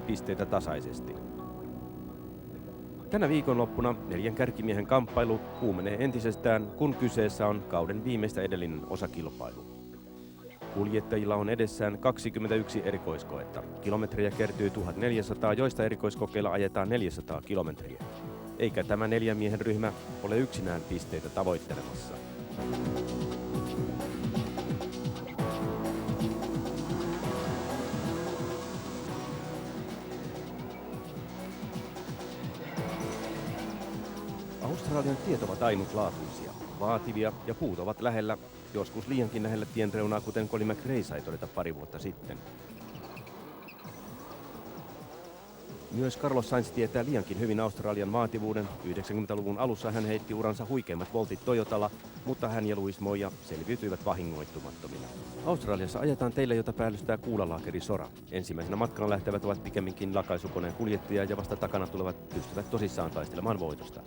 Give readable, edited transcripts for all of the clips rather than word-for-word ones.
pisteitä tasaisesti. Tänä viikonloppuna 4 kärkimiehen kamppailu kuumenee entisestään, kun kyseessä on kauden viimeistä edellinen osakilpailu. Kuljettajilla on edessään 21 erikoiskoetta. Kilometrejä kertyy 1400, joista erikoiskokeilla ajetaan 400 kilometriä. Eikä tämä 4 miehen ryhmä ole yksinään pisteitä tavoittelemassa. Australian tiet ovat ainutlaatuisia, vaativia ja puut ovat lähellä, joskus liiankin lähellä tien reunaa, kuten Colin McRae sai todeta pari vuotta sitten. Myös Carlos Sainz tietää liiankin hyvin Australian vaativuuden. 90-luvun alussa hän heitti uransa huikeimmat voltit Toyotalla, mutta hän ja Louis Moya selviytyivät vahingoittumattomina. Australiassa ajetaan teillä, jota päällystää kuulalaakeri Sora. Ensimmäisenä matkaan lähtevät ovat pikemminkin lakaisukoneen kuljettajia ja vasta takana tulevat pystyvät tosissaan taistelemaan voitosta.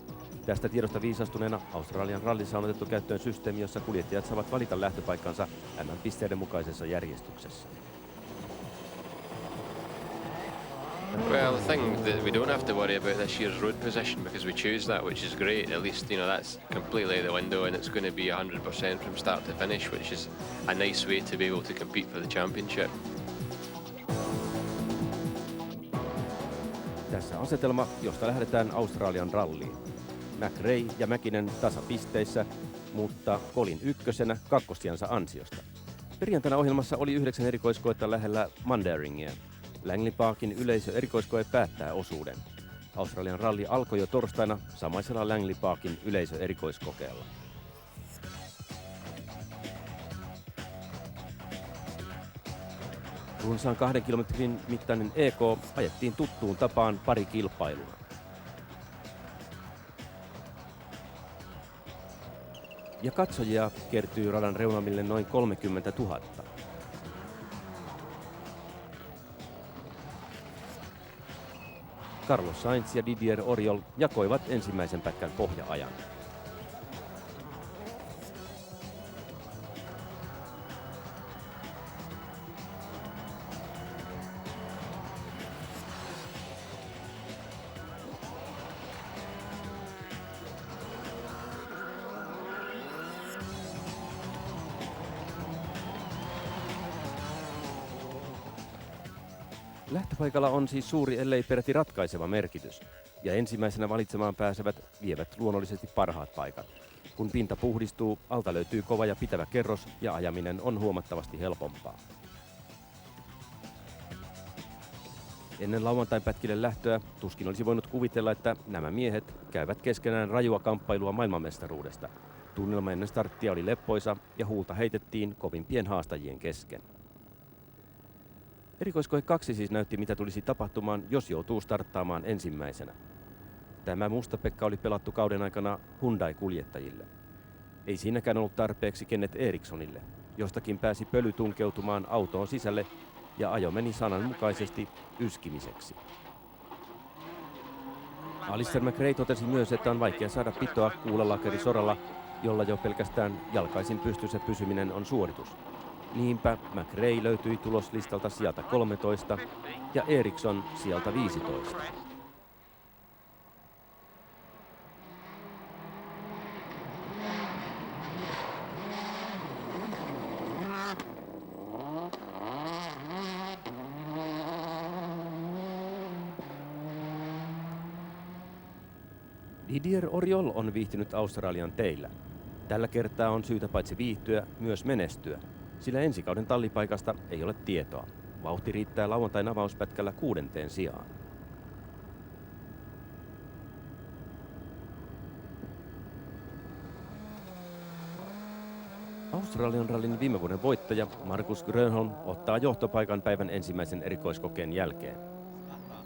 Tästä tiedosta viisastuneena Australian rallissa on otettu käyttöön systeemi, jossa kuljettajat saavat valita lähtöpaikkansa MM-pisteiden mukaisessa järjestyksessä. Well, the thing that we don't have to worry about this year's road position because we choose that, which is great. At least, that's completely out the window and it's going to be 100% from start to finish, which is a nice way to be able to compete for the championship. Tässä asetelma, josta lähdetään Australian ralliin. McRae ja Mäkinen tasapisteissä, mutta Colin ykkösenä kakkostiansa ansiosta. Perjantaina ohjelmassa oli 9 erikoiskoetta lähellä Manderingia. Langley Parkin yleisöerikoiskoe päättää osuuden. Australian ralli alkoi jo torstaina samaisella Langley Parkin yleisöerikoiskokeella. Runsaan 2 kilometrin mittainen EK ajettiin tuttuun tapaan pari kilpailuna. Ja katsojia kertyy radan reunamille noin 30 000. Carlos Sainz ja Didier Oriol jakoivat ensimmäisen pätkän pohja-ajan. Lähtöpaikalla on siis suuri, ellei peräti ratkaiseva merkitys, ja ensimmäisenä valitsemaan pääsevät vievät luonnollisesti parhaat paikat. Kun pinta puhdistuu, alta löytyy kova ja pitävä kerros ja ajaminen on huomattavasti helpompaa. Ennen lauantain-pätkille lähtöä tuskin olisi voinut kuvitella, että nämä miehet käyvät keskenään rajua kamppailua maailmanmestaruudesta. Tunnelma ennen starttia oli leppoisa ja huulta heitettiin kovimpien haastajien kesken. Erikoiskoe 2 siis näytti, mitä tulisi tapahtumaan, jos joutuu starttaamaan ensimmäisenä. Tämä mustapekka oli pelattu kauden aikana Hyundai-kuljettajille. Ei siinäkään ollut tarpeeksi Kenneth Erikssonille. Jostakin pääsi pöly tunkeutumaan autoon sisälle ja ajo meni sananmukaisesti yskimiseksi. Alistair McRae totesi myös, että on vaikea saada pitoa kuulalakeri Soralla, jolla jo pelkästään jalkaisin pystyssä pysyminen on suoritus. Niinpä McRae löytyi tuloslistalta sieltä 13 ja Eriksson sieltä 15. Didier Oriol on viihtynyt Australian teillä. Tällä kertaa on syytä paitsi viihtyä, myös menestyä, sillä ensi kauden tallipaikasta ei ole tietoa. Vauhti riittää lauantain avauspätkällä 6. sijaan. Australian rallin viime vuoden voittaja Markus Grönholm ottaa johtopaikan päivän ensimmäisen erikoiskokeen jälkeen.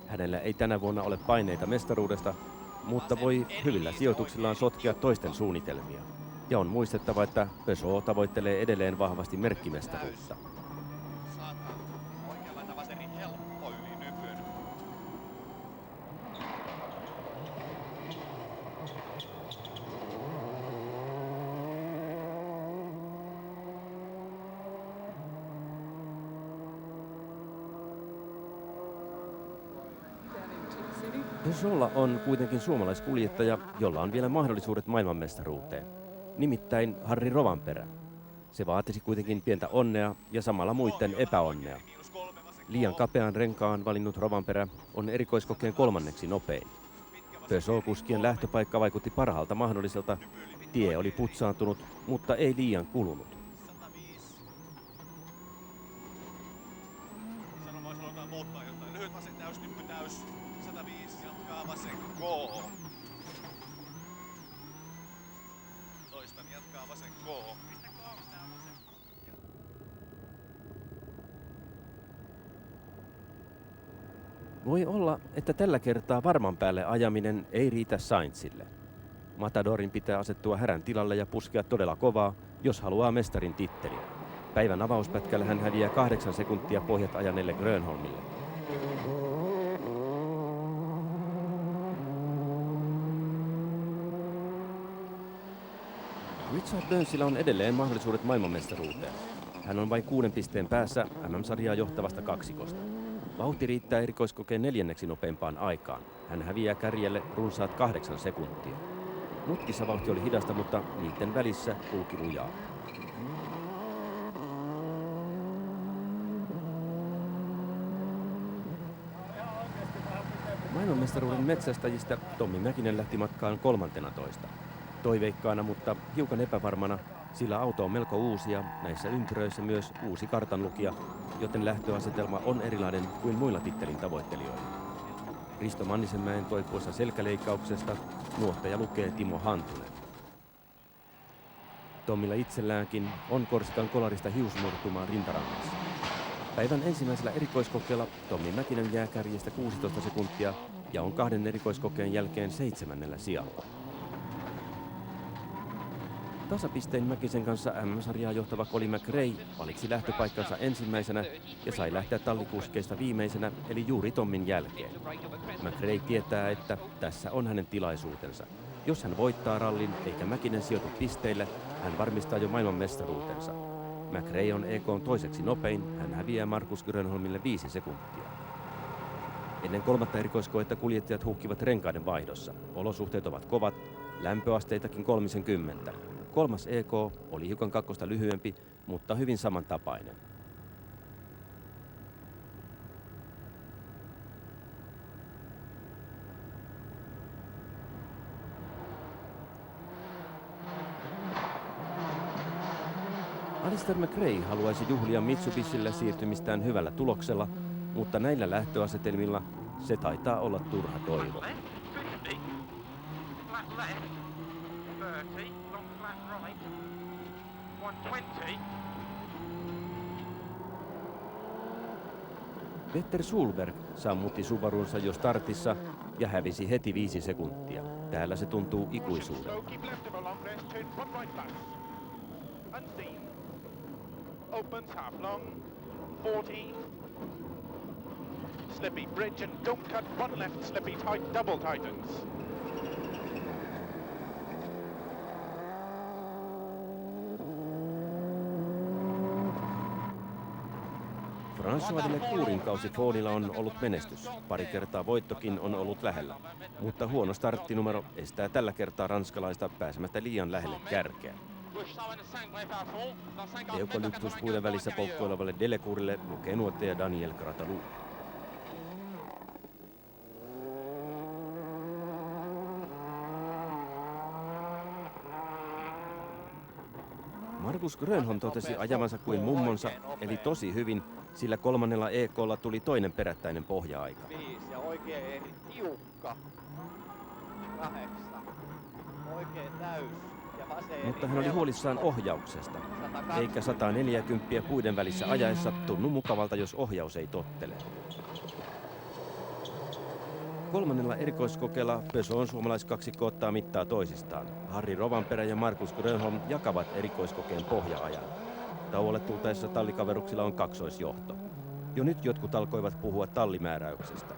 Hänellä ei tänä vuonna ole paineita mestaruudesta, mutta voi hyvillä sijoituksillaan sotkea toisten suunnitelmia. Ja on muistettava, että Peugeot tavoittelee edelleen vahvasti merkkimestaruutta. Peugeotlla on kuitenkin suomalaiskuljettaja, jolla on vielä mahdollisuudet maailmanmestaruuteen. Nimittäin Harri Rovanperä. Se vaatisi kuitenkin pientä onnea ja samalla muiden epäonnea. Liian kapean renkaan valinnut Rovanperä on erikoiskokeen 3. nopein. Peugeot-kuskien lähtöpaikka vaikutti parhaalta mahdolliselta. Tie oli putsaantunut, mutta ei liian kulunut. Sanomaisaloitaan muuttaa jotain. Lyhyt vasen täys, nyppy täys. 105, jatkaa vasen K. Toistan, jatkaa vasen K. Voi olla, että tällä kertaa varman päälle ajaminen ei riitä Sainzille. Matadorin pitää asettua härän tilalle ja puskea todella kovaa, jos haluaa mestarin tittelin. Päivän avauspätkällä hän häviää 8 sekuntia pohjat ajaneelle Grönholmille. Richard Burnsilla on edelleen mahdollisuudet maailmanmestaruuteen. Hän on vain 6 pisteen päässä MM-sarjaa johtavasta kaksikosta. Vauhti riittää erikoiskokeen 4. nopeimpaan aikaan. Hän häviää kärjelle runsaat 8 sekuntia. Mutkissa vauhti oli hidasta, mutta niiden välissä kulki lujaa. Maailmanmestaruuden metsästäjistä Tommi Mäkinen lähti matkaan 13. Toiveikkaana, mutta hiukan epävarmana, sillä auto on melko uusi ja näissä ympyröissä myös uusi kartanlukija, joten lähtöasetelma on erilainen kuin muilla tittelin tavoittelijoilla. Risto Mannisenmäen toipuessa selkäleikkauksesta nuottaja lukee Timo Hantunen. Tommilla itselläänkin on Korsikan kolarista hiusmurtumaa rintarannassa. Päivän ensimmäisellä erikoiskokeella Tommi Mäkinen jää kärjestä 16 sekuntia ja on 2 erikoiskokeen jälkeen 7. sijalla. Tasapistein Mäkisen kanssa MM-sarjaa johtava Colin McRae valitsi lähtöpaikkansa ensimmäisenä ja sai lähteä tallikuskeista viimeisenä, eli juuri Tommin jälkeen. McRae tietää, että tässä on hänen tilaisuutensa. Jos hän voittaa rallin eikä Mäkinen sijoitu pisteille, hän varmistaa jo maailmanmestaruutensa. McRae on EK:n toiseksi nopein, hän häviää Markus Grönholmille 5 sekuntia. Ennen 3. erikoiskoetta kuljettajat huuhkivat renkaiden vaihdossa. Olosuhteet ovat kovat, lämpöasteitakin 30. 3. EK oli hiukan 2 lyhyempi, mutta hyvin samantapainen. Alistair McRae haluaisi juhlia Mitsubishille siirtymistään hyvällä tuloksella, mutta näillä lähtöasetelmilla se taitaa olla turha toivo. Petter Solberg sammutti Subarunsa jo startissa ja hävisi heti 5 sekuntia. Täällä se tuntuu ikuisuudelta. Opens half long, 14. Slippy bridge and don't cut, 1 left, slippy tight, double tightens. François Delecourtin kausi Fordilla on ollut menestys. Pari kertaa voittokin on ollut lähellä, mutta huono starttinumero estää tällä kertaa ranskalaista pääsemästä liian lähelle kärkeä. Eukalyptuspuiden välissä poukkoilevalle Delecourtille lukee nuottaja Daniel Gratalou. Markus Grönholm totesi ajamansa kuin mummonsa, eli tosi hyvin, sillä 3. EK:lla tuli toinen perättäinen pohja-aika. 5 ja oikein eri, tiukka. 8. Oikein täys ja vasen. Mutta hän oli huolissaan ohjauksesta, eikä 140 puiden välissä ajaessa tunnu mukavalta, jos ohjaus ei tottele. 3. erikoiskokeella Peugeotin suomalaiskaksikko ottaa mittaa toisistaan. Harri Rovanperä ja Markus Grönholm jakavat erikoiskokeen pohja-ajan. Tauolle tultaessa tallikaveruksilla on kaksoisjohto. Jo nyt jotkut alkoivat puhua tallimääräyksestä.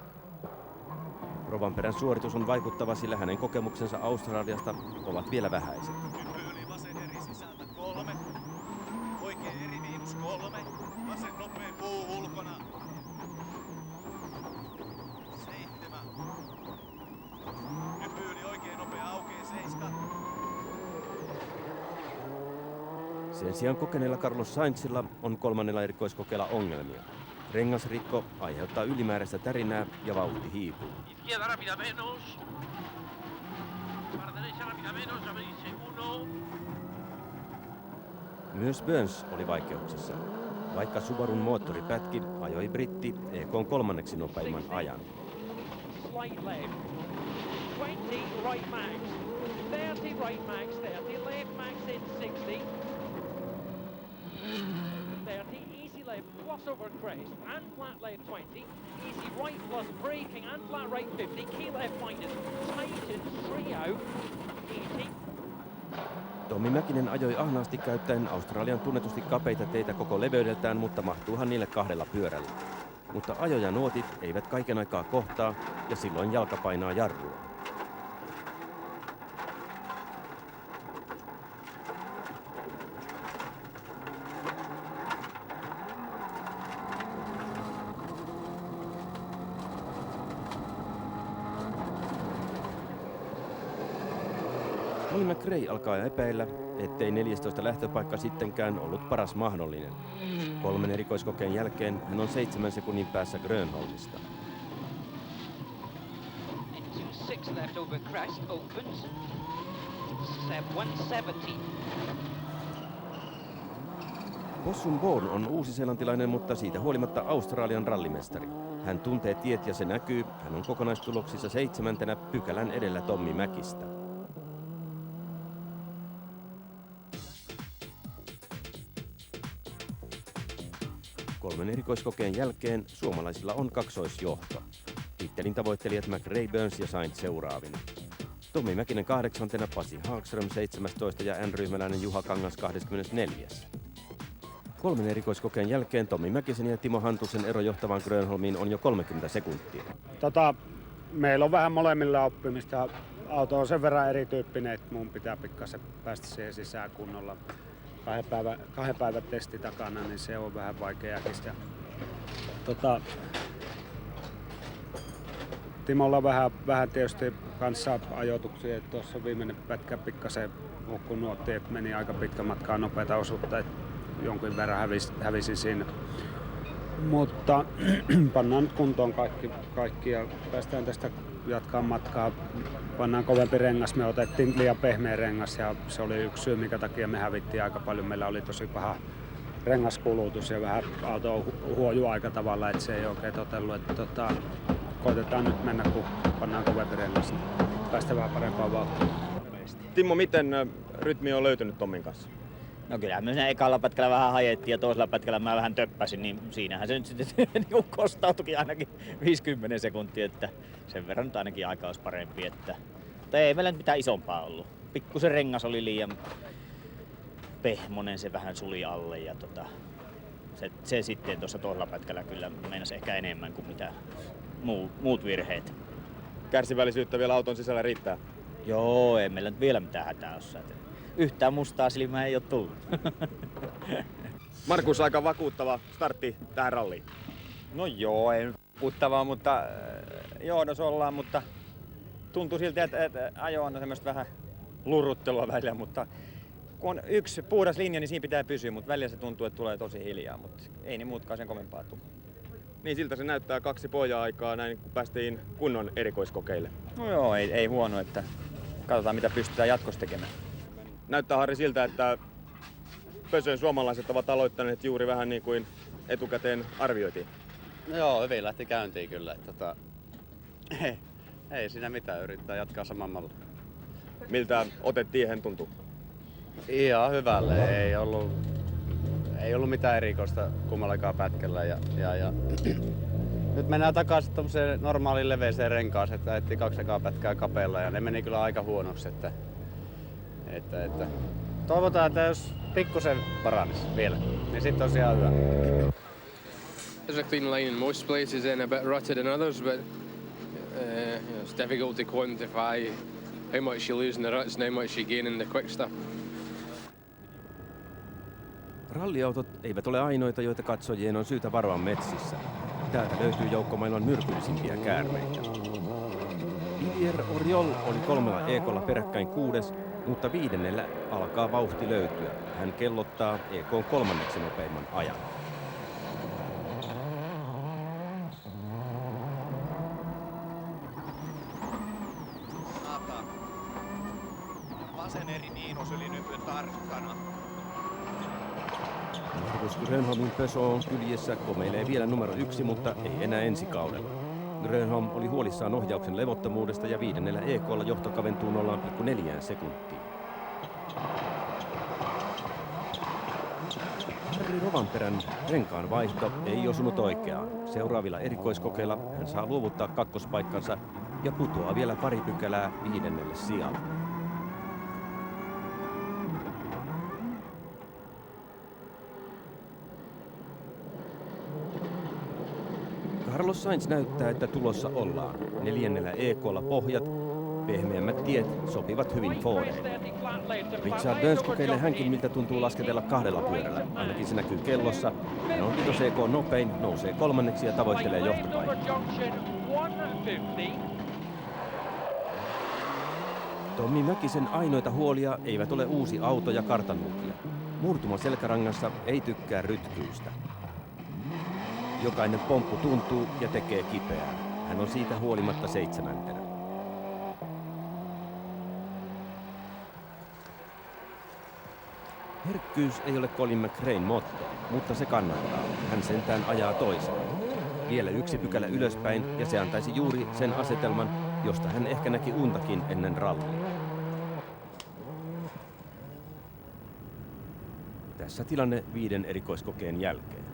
Rovanperän suoritus on vaikuttava, sillä hänen kokemuksensa Australiasta ovat vielä vähäiset. Nyppy yli vasen eri sisältä 3. Oikein eri miinus 3. Vasen nopea puu ulkona. 7. Sen sijaan kokeneella Carlos Sainzilla on kolmannella erikoiskokeella ongelmia. Rengasrikko aiheuttaa ylimääräistä tärinää ja vauhti hiipuu. Izquierda rápida menos. Para derecha rápida menos, abrirse uno. Myös Burns oli vaikeuksissa. Vaikka Subarun moottori pätki, ajoi britti EK:n kolmanneksi nopeimman ajan. Slight left. 20 right max. 30 right max, 30 left max in 60. 30 easy left plus over crest and flat left 20. Easy right plus braking and flat right 50. Key left minus tighten 3 out. Easy. Tommi Mäkinen ajoi ahnaasti käyttäen Australian tunnetusti kapeita teitä koko leveydeltään, mutta mahtuuhan niille kahdella pyörällä. Mutta ajo ja nuotit eivät kaiken aikaa kohtaa ja silloin jalka painaa jarrua. Colin McRae alkaa epäillä, ettei 14 lähtöpaikka sittenkään ollut paras mahdollinen. 3 erikoiskokeen jälkeen hän on 7 sekunnin päässä Grönholmista. Into 6 left over crest, opens. 170. Possum Bourne on uusiseelantilainen, mutta siitä huolimatta Australian rallimestari. Hän tuntee tiet ja se näkyy. Hän on kokonaistuloksissa 7. pykälän edellä Tommi Mäkistä. Kolmen erikoiskokeen jälkeen suomalaisilla on kaksoisjohto. Tittelin tavoittelijat McRae, Burns ja Sainz seuraavina. Tommi Mäkinen 8., Pasi Hagström 17. ja N-ryhmäläinen Juha Kangas 24. 3 erikoiskokeen jälkeen Tommi Mäkisen ja Timo Hantusen ero johtavaan Grönholmiin on jo 30 sekuntia. Meillä on vähän molemmilla oppimista. Auto on sen verran erityyppinen, että mun pitää pikkasen päästä siihen sisään kunnolla. 2 päivän testi takana, niin se on vähän vaikeakin. Timolla vähän tietysti kanssa ajoituksia, että tuossa viimeinen pätkä pikkasen hukkunuotti, että meni aika pitkä matkaa nopeata osuutta, että jonkin verran hävisin siinä. Mutta pannaan nyt kuntoon kaikki ja päästään tästä jatkaa matkaa. Pannaan kovempi rengas, me otettiin liian pehmeä rengas ja se oli yksi syy, minkä takia me hävittiin aika paljon. Meillä oli tosi paha rengaskulutus ja vähän auto huojui aika tavalla, että se ei oikein totellut. Että koitetaan nyt mennä, kun pannaan kovempi rengas, niin päästään vähän parempaan vauhtiin. Timo, miten rytmi on löytynyt Tommin kanssa? No kyllä me siinä ekalla pätkällä vähän hajettiin ja toisella pätkällä mä vähän töppäsin, niin siinähän se nyt sitten kostautuikin ainakin 50 sekuntia, että sen verran nyt ainakin aika olisi parempi. Mutta ei meillä nyt mitään isompaa ollut. Pikkusen rengas oli liian pehmonen, se vähän suli alle ja se sitten tuossa toisella pätkällä kyllä meinasi ehkä enemmän kuin mitä muut virheet. Kärsivällisyyttä vielä auton sisällä riittää? Joo, ei meillä nyt vielä mitään hätää ole. Yhtään mustaa silmää ei ole tullut. Markus, aika vakuuttava startti tähän ralliin. No joo, ei vakuuttavaa, mutta johdossa ollaan, mutta tuntuu siltä, että ajo on semmoista vähän lurruttelua välillä, mutta kun on yksi puhdas linja, niin siinä pitää pysyä, mutta välillä se tuntuu, että tulee tosi hiljaa, mutta ei niin muutkaan sen kovempaa tule. Niin siltä se näyttää 2 pohja-aikaa näin, kun päästiin kunnon erikoiskokeille. No joo, ei huono, että katsotaan mitä pystytään jatkossa tekemään. Näyttää, Harri, siltä, että Pösön suomalaiset ovat aloittaneet juuri vähän niin kuin etukäteen arvioitiin. No joo, hyvin lähti käyntiin kyllä. Ei siinä mitään, yrittää jatkaa saman mallin. Miltä otettiin tuntuu? Ihan hyvälle, ei ollut mitään erikoista kummallakaan pätkällä. Ja nyt mennään takaisin tommoseen normaaliin leveeseen renkaaseen, että ajettiin 2 ekaa pätkää kapealla ja ne meni kyllä aika huonoksi. Että toivotaan, että jos pikkusen paranisi vielä, niin sitten on ihan hyvä. There's a clean line in most places and a bit rutted in others, but it's difficult to quantify how much you lose in the ruts and how much you gain in the quick stuff. Ralliautot eivät ole ainoita, joita katsojien on syytä varoa metsissä. Täältä löytyy joukko maailman myrkyllisimpiä käärmeitä. Pierre Oriol oli 3 EK:lla peräkkäin 6, mutta 5. alkaa vauhti löytyä. Hän kellottaa EK:n 3. nopeimman ajan. Vasen eri miinus yli nyt tarkkana. Markus Grönholmin Peugeot on kyljessä, komeilee vielä numero 1, mutta ei enää ensi kaudella. Grönholm oli huolissaan ohjauksen levottomuudesta ja 5. EK:lla johto kaventuu 0,4 sekuntiin. Harri Rovanperän renkaan vaihto ei osunut oikeaan. Seuraavilla erikoiskokeilla hän saa luovuttaa kakkospaikkansa ja putoaa vielä pari pykälää 5. sijalle. Carlos Sainz näyttää, että tulossa ollaan. 4. EK:lla pohjat, pehmeämmät tiet sopivat hyvin Fordeen. Richard Burns kokeilee hänkin, miltä tuntuu lasketella 2 pyörällä. Ainakin se näkyy kellossa. Hän on 5. EK nopein, nousee 3. ja tavoittelee johtopaikkaa. Tommi Mäkisen ainoita huolia eivät ole uusi auto ja kartanlukija. Murtuma selkärangassa ei tykkää rytkyystä. Jokainen pomppu tuntuu ja tekee kipeää. Hän on siitä huolimatta 7. Herkkyys ei ole Colin McRaen motto, mutta se kannattaa. Hän sentään ajaa toiseen. Vielä 1 pykälä ylöspäin ja se antaisi juuri sen asetelman, josta hän ehkä näki untakin ennen rallia. Tässä tilanne 5. erikoiskokeen jälkeen.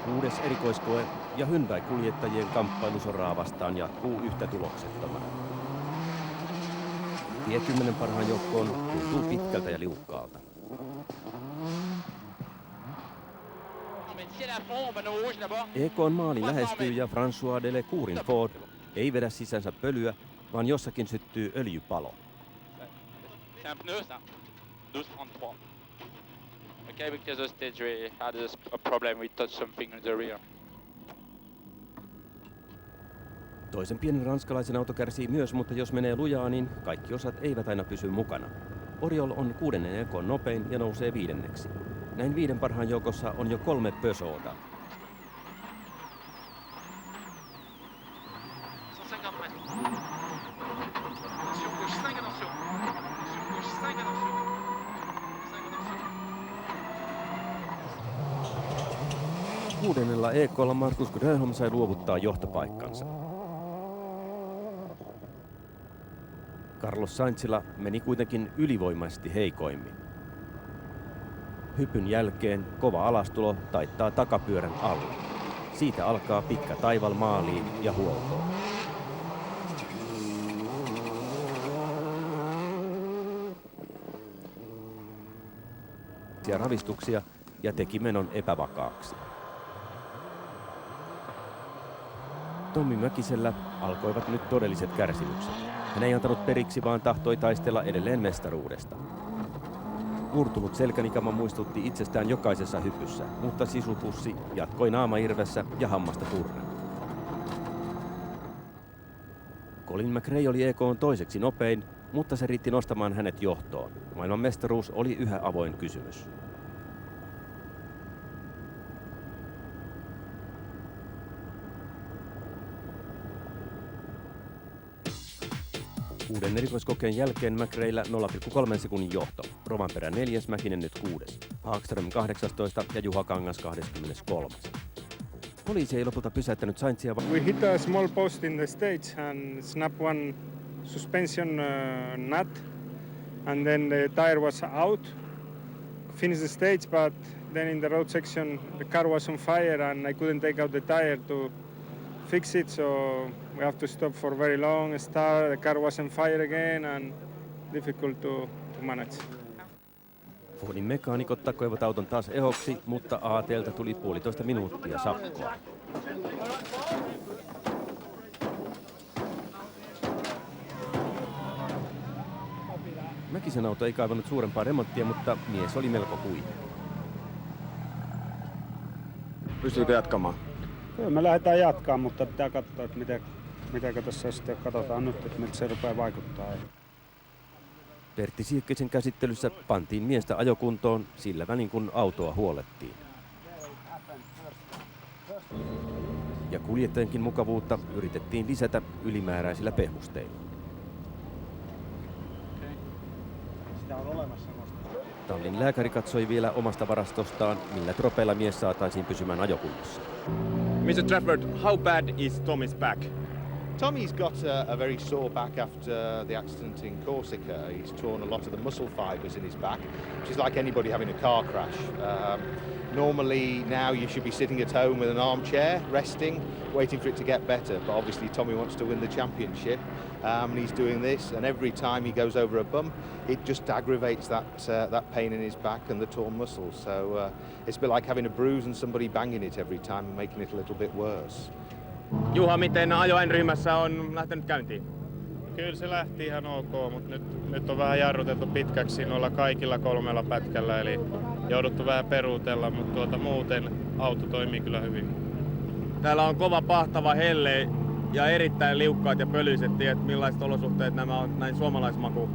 Kuudes erikoiskoe ja Hyundai-kuljettajien kamppailu soraa vastaan jatkuu yhtä tuloksettomana. Tie 10 parhaan joukkoon tuntuu pitkältä ja liukkaalta. EK:n maali lähestyy ja François Delecourtin Ford ei vedä sisänsä pölyä, vaan jossakin syttyy öljypalo. Okay, because of stage we had a problem, we touched something in the rear. Toisen pienen ranskalaisen auto kärsii myös, mutta jos menee lujaa, niin kaikki osat eivät aina pysy mukana. Oriol on 6. EK:n nopein ja nousee 5. Näin 5 parhaan joukossa on jo 3 Peugeota. Kuudennella EK:lla Markus Grönholm sai luovuttaa johtopaikkansa. Carlos Sainzilla meni kuitenkin ylivoimaisesti heikoimmin. Hypyn jälkeen kova alastulo taittaa takapyörän alla. Siitä alkaa pitkä taival maaliin ja huoltoon. Ravistuksia ja teki menon epävakaaksi. Tommi Mäkisellä alkoivat nyt todelliset kärsimykset. Hän ei antanut periksi, vaan tahtoi taistella edelleen mestaruudesta. Murtunut selkänikama muistutti itsestään jokaisessa hypyssä, mutta sisupussi jatkoi naamairvessä ja hammasta purren. Colin McRae oli EK:n toiseksi nopein, mutta se riitti nostamaan hänet johtoon. Maailman mestaruus oli yhä avoin kysymys. Uuden erikoiskokeen jälkeen McRaella 0,3 sekunnin johto. Rovanperä 4, Mäkinen nyt 6. Hagström 18 ja Juha Kangas 23. Poliisi ei lopulta pysäyttänyt Sainzia. We hit a small post in the stage and snap one suspension nut and then the tire was out. Finished the stage, but then in the road section the car was on fire and I couldn't take out the tire to fix it, so we have to stop for very long. The car was on fire again and difficult to manage. Fordin mekaanikot takoivat auton taas ehoksi, mutta AT:ltä tuli 1,5 minuuttia sakkoa. Mäkisen auto ei kaivannut suurempaa remonttia, mutta mies oli melko kuiva. Pystyykö jatkamaan? Kyllä me lähdetään jatkamaan, mutta pitää katsoa, että miten tässä sitten katsotaan nyt, että miltä se rupeaa vaikuttaa. Pertti Siekkisen käsittelyssä pantiin miestä ajokuntoon sillä välin kun autoa huolettiin. Ja kuljettajienkin mukavuutta yritettiin lisätä ylimääräisillä pehmusteilla. Tallin lääkäri katsoi vielä omasta varastostaan, millä tropeilla mies saataisiin pysymään ajokunnossa. Mr. Trafford, how bad is Tommy's back? Tommy's got a very sore back after the accident in Corsica. He's torn a lot of the muscle fibres in his back, which is like anybody having a car crash. Normally now you should be sitting at home with an armchair, resting, waiting for it to get better. But obviously Tommy wants to win the championship, and he's doing this. And every time he goes over a bump, it just aggravates that pain in his back and the torn muscles. So it's a bit like having a bruise and somebody banging it every time and making it a little bit worse. Juha, miten ajo-N-ryhmässä on lähtenyt käyntiin? Kyllä se lähti ihan ok, mutta nyt on vähän jarruteltu pitkäksi noilla kaikilla 3 pätkällä, eli jouduttu vähän peruutella, mutta muuten auto toimii kyllä hyvin. Täällä on kova pahtava helle ja erittäin liukkaat ja pölyiset tiet. Millaiset olosuhteet nämä on näin suomalaismakuun?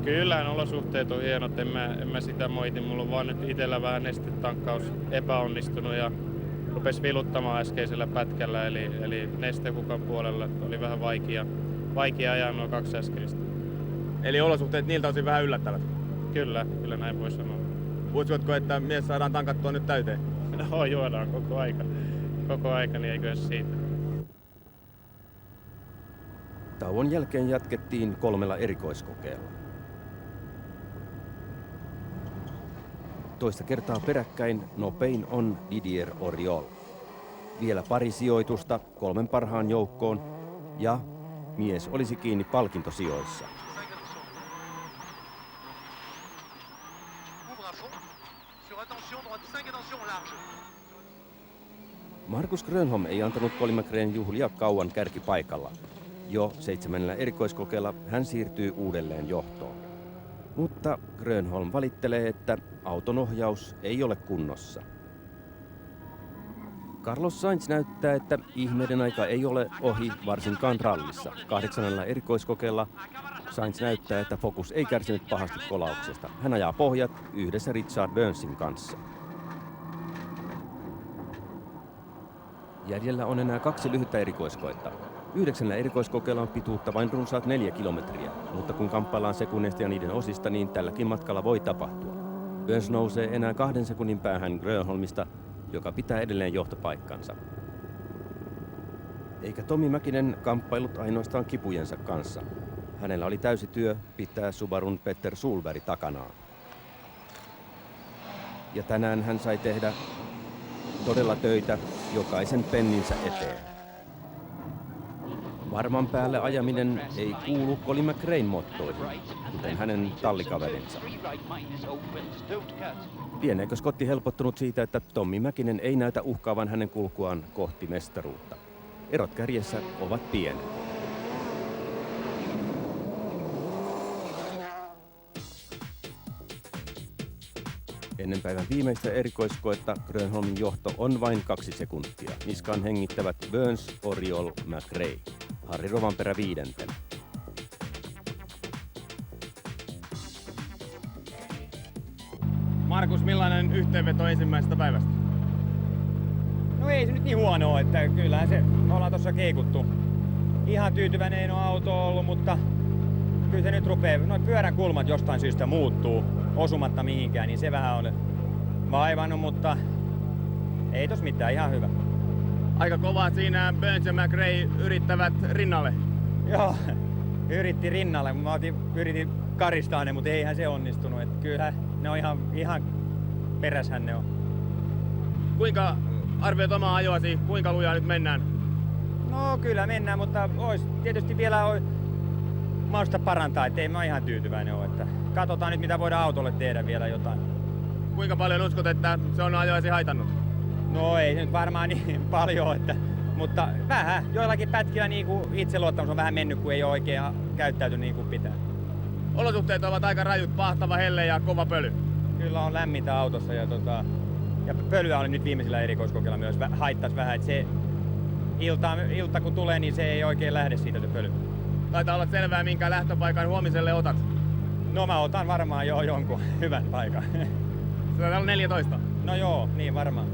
Kyllähän olosuhteet on hienot, en mä sitä moiti. Mulla on vaan nyt itsellä vähän nestetankkaus epäonnistunut ja rupesi viluttamaan äskeisellä pätkällä, eli nestehukan puolella oli vähän vaikea ajaa nuo 2 äskeistä. Eli olosuhteet niiltä osin vähän yllättävät? Kyllä näin voi sanoa. Uskotko, että mies saadaan tankattua nyt täyteen? No juodaan koko aika, niin eiköhän siitä. Tauon jälkeen jatkettiin 3 erikoiskokeella. Toista kertaa peräkkäin nopein on Didier Auriol. Vielä pari sijoitusta 3 parhaan joukkoon ja mies olisi kiinni palkintosijoissa. Markus Grönholm ei antanut Colin McRaen juhlia kauan kärkipaikalla. Jo 7. erikoiskokeella hän siirtyy uudelleen johtoon. Mutta Grönholm valittelee, että auton ohjaus ei ole kunnossa. Carlos Sainz näyttää, että ihmeiden aika ei ole ohi varsinkaan rallissa. 8. erikoiskokeella Sainz näyttää, että Focus ei kärsinyt pahasti kolauksesta. Hän ajaa pohjat yhdessä Richard Burnsin kanssa. Jäljellä on enää 2 lyhyttä erikoiskoetta. 9. erikoiskokeella on pituutta vain runsaat 4 kilometriä, mutta kun kamppaillaan sekunneista ja niiden osista, niin tälläkin matkalla voi tapahtua. Burns nousee enää 2 sekunnin päähän Grönholmista, joka pitää edelleen johtopaikkansa. Eikä Tommi Mäkinen kamppailut ainoastaan kipujensa kanssa. Hänellä oli täysi työ pitää Subarun Petter Solberg takanaan. Ja tänään hän sai tehdä todella töitä jokaisen penninsä eteen. Varman päälle ajaminen ei kuulu Colin McRaen mottoihin, kuten hänen tallikaverinsa. Lieneekö Scotti helpottunut siitä, että Tommi Mäkinen ei näytä uhkaavan hänen kulkuaan kohti mestaruutta? Erot kärjessä ovat pienet. Ennen päivän viimeistä erikoiskoetta Grönholmin johto on vain 2 sekuntia. Niskaan hengittävät Burns, Auriol, McRae. Harri Rovanperä 5. Markus, millainen yhteenveto ensimmäisestä päivästä? No ei se nyt niin huono, että kyllähän se ollaan tossa keikuttu. Ihan tyytyväinen ei ole auto ollut, mutta kyllä se nyt rupeaa, noin pyörän kulmat jostain syystä muuttuu osumatta mihinkään, niin se vähän on vaivannut, mutta ei tos mitään, ihan hyvä. Aika kovaa siinä Burns ja McRae yrittävät rinnalle. Joo, yritti rinnalle, yritin karistaa ne, mutta eihän se onnistunut. Että kyllähän ne on ihan peräshän ne on. Kuinka arvioit omaa ajoasi, kuinka lujaa nyt mennään? No kyllä mennään, mutta olisi tietysti vielä mahdollista parantaa, ettei mä ihan tyytyväinen ole. Että katsotaan nyt mitä voidaan autolle tehdä vielä jotain. Kuinka paljon uskot, että se on ajoasi haitannut? No ei nyt varmaan niin paljon, mutta vähän. Joillakin pätkillä niin kuin itseluottamus on vähän mennyt, kun ei ole oikein käyttäytynyt niin kuin pitää. Olosuhteet ovat aika rajut, pahtava helle ja kova pöly. Kyllä on lämmintä autossa ja Ja pölyä oli nyt viimeisellä erikoiskokeilla myös haittasi vähän, että se ilta kun tulee, niin se ei oikein lähde siitä se pöly. Taitaa olla selvää, minkä lähtöpaikan huomiselle otat. No mä otan varmaan jo jonkun hyvän paikan. Täällä on 14. No joo, niin varmaan.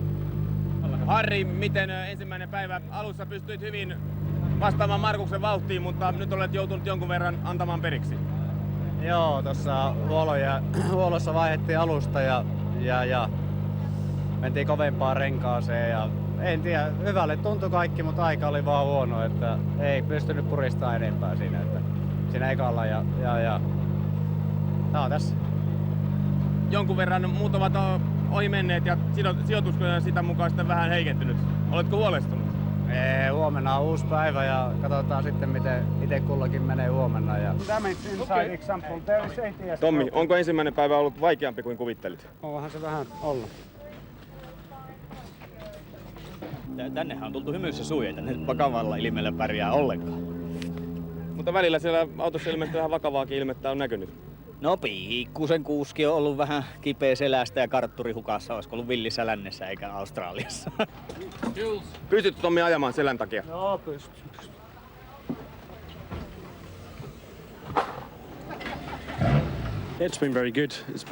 Harri, miten ensimmäinen päivä alussa pystyit hyvin vastaamaan Markuksen vauhtiin, mutta nyt olet joutunut jonkun verran antamaan periksi? Joo, tuossa huollossa vaihdettiin alusta ja mentiin kovempaan renkaaseen ja en tiedä, hyvälle tuntui kaikki, mutta aika oli vaan huono, että ei pystynyt puristamaan enempää siinä ekalla ja tää on tässä. Jonkun verran muut ovat ohi menneet ja sijoitus sitä mukaan sitten vähän heikentynyt. Oletko huolestunut? Ei, huomenna on uusi päivä ja katsotaan sitten miten itse kullakin menee huomenna. Ja... Tommi, onko ensimmäinen päivä ollut vaikeampi kuin kuvittelit? Onhan se vähän ollut. Tännehän on tultu hymyssä suja, että nyt vakavalla ilmeellä pärjää ollenkaan. Mutta välillä siellä autossa ilmeisesti vähän vakavaakin ilmettä on näkynyt. No pikkusen kuuski on ollut vähän kipeä selästä ja kartturi hukassa, olisiko ollut villissä lännessä eikä Australiassa. Pystytkö Tommi ajamaan selän takia? Joo, pystyn. It's been very good. It's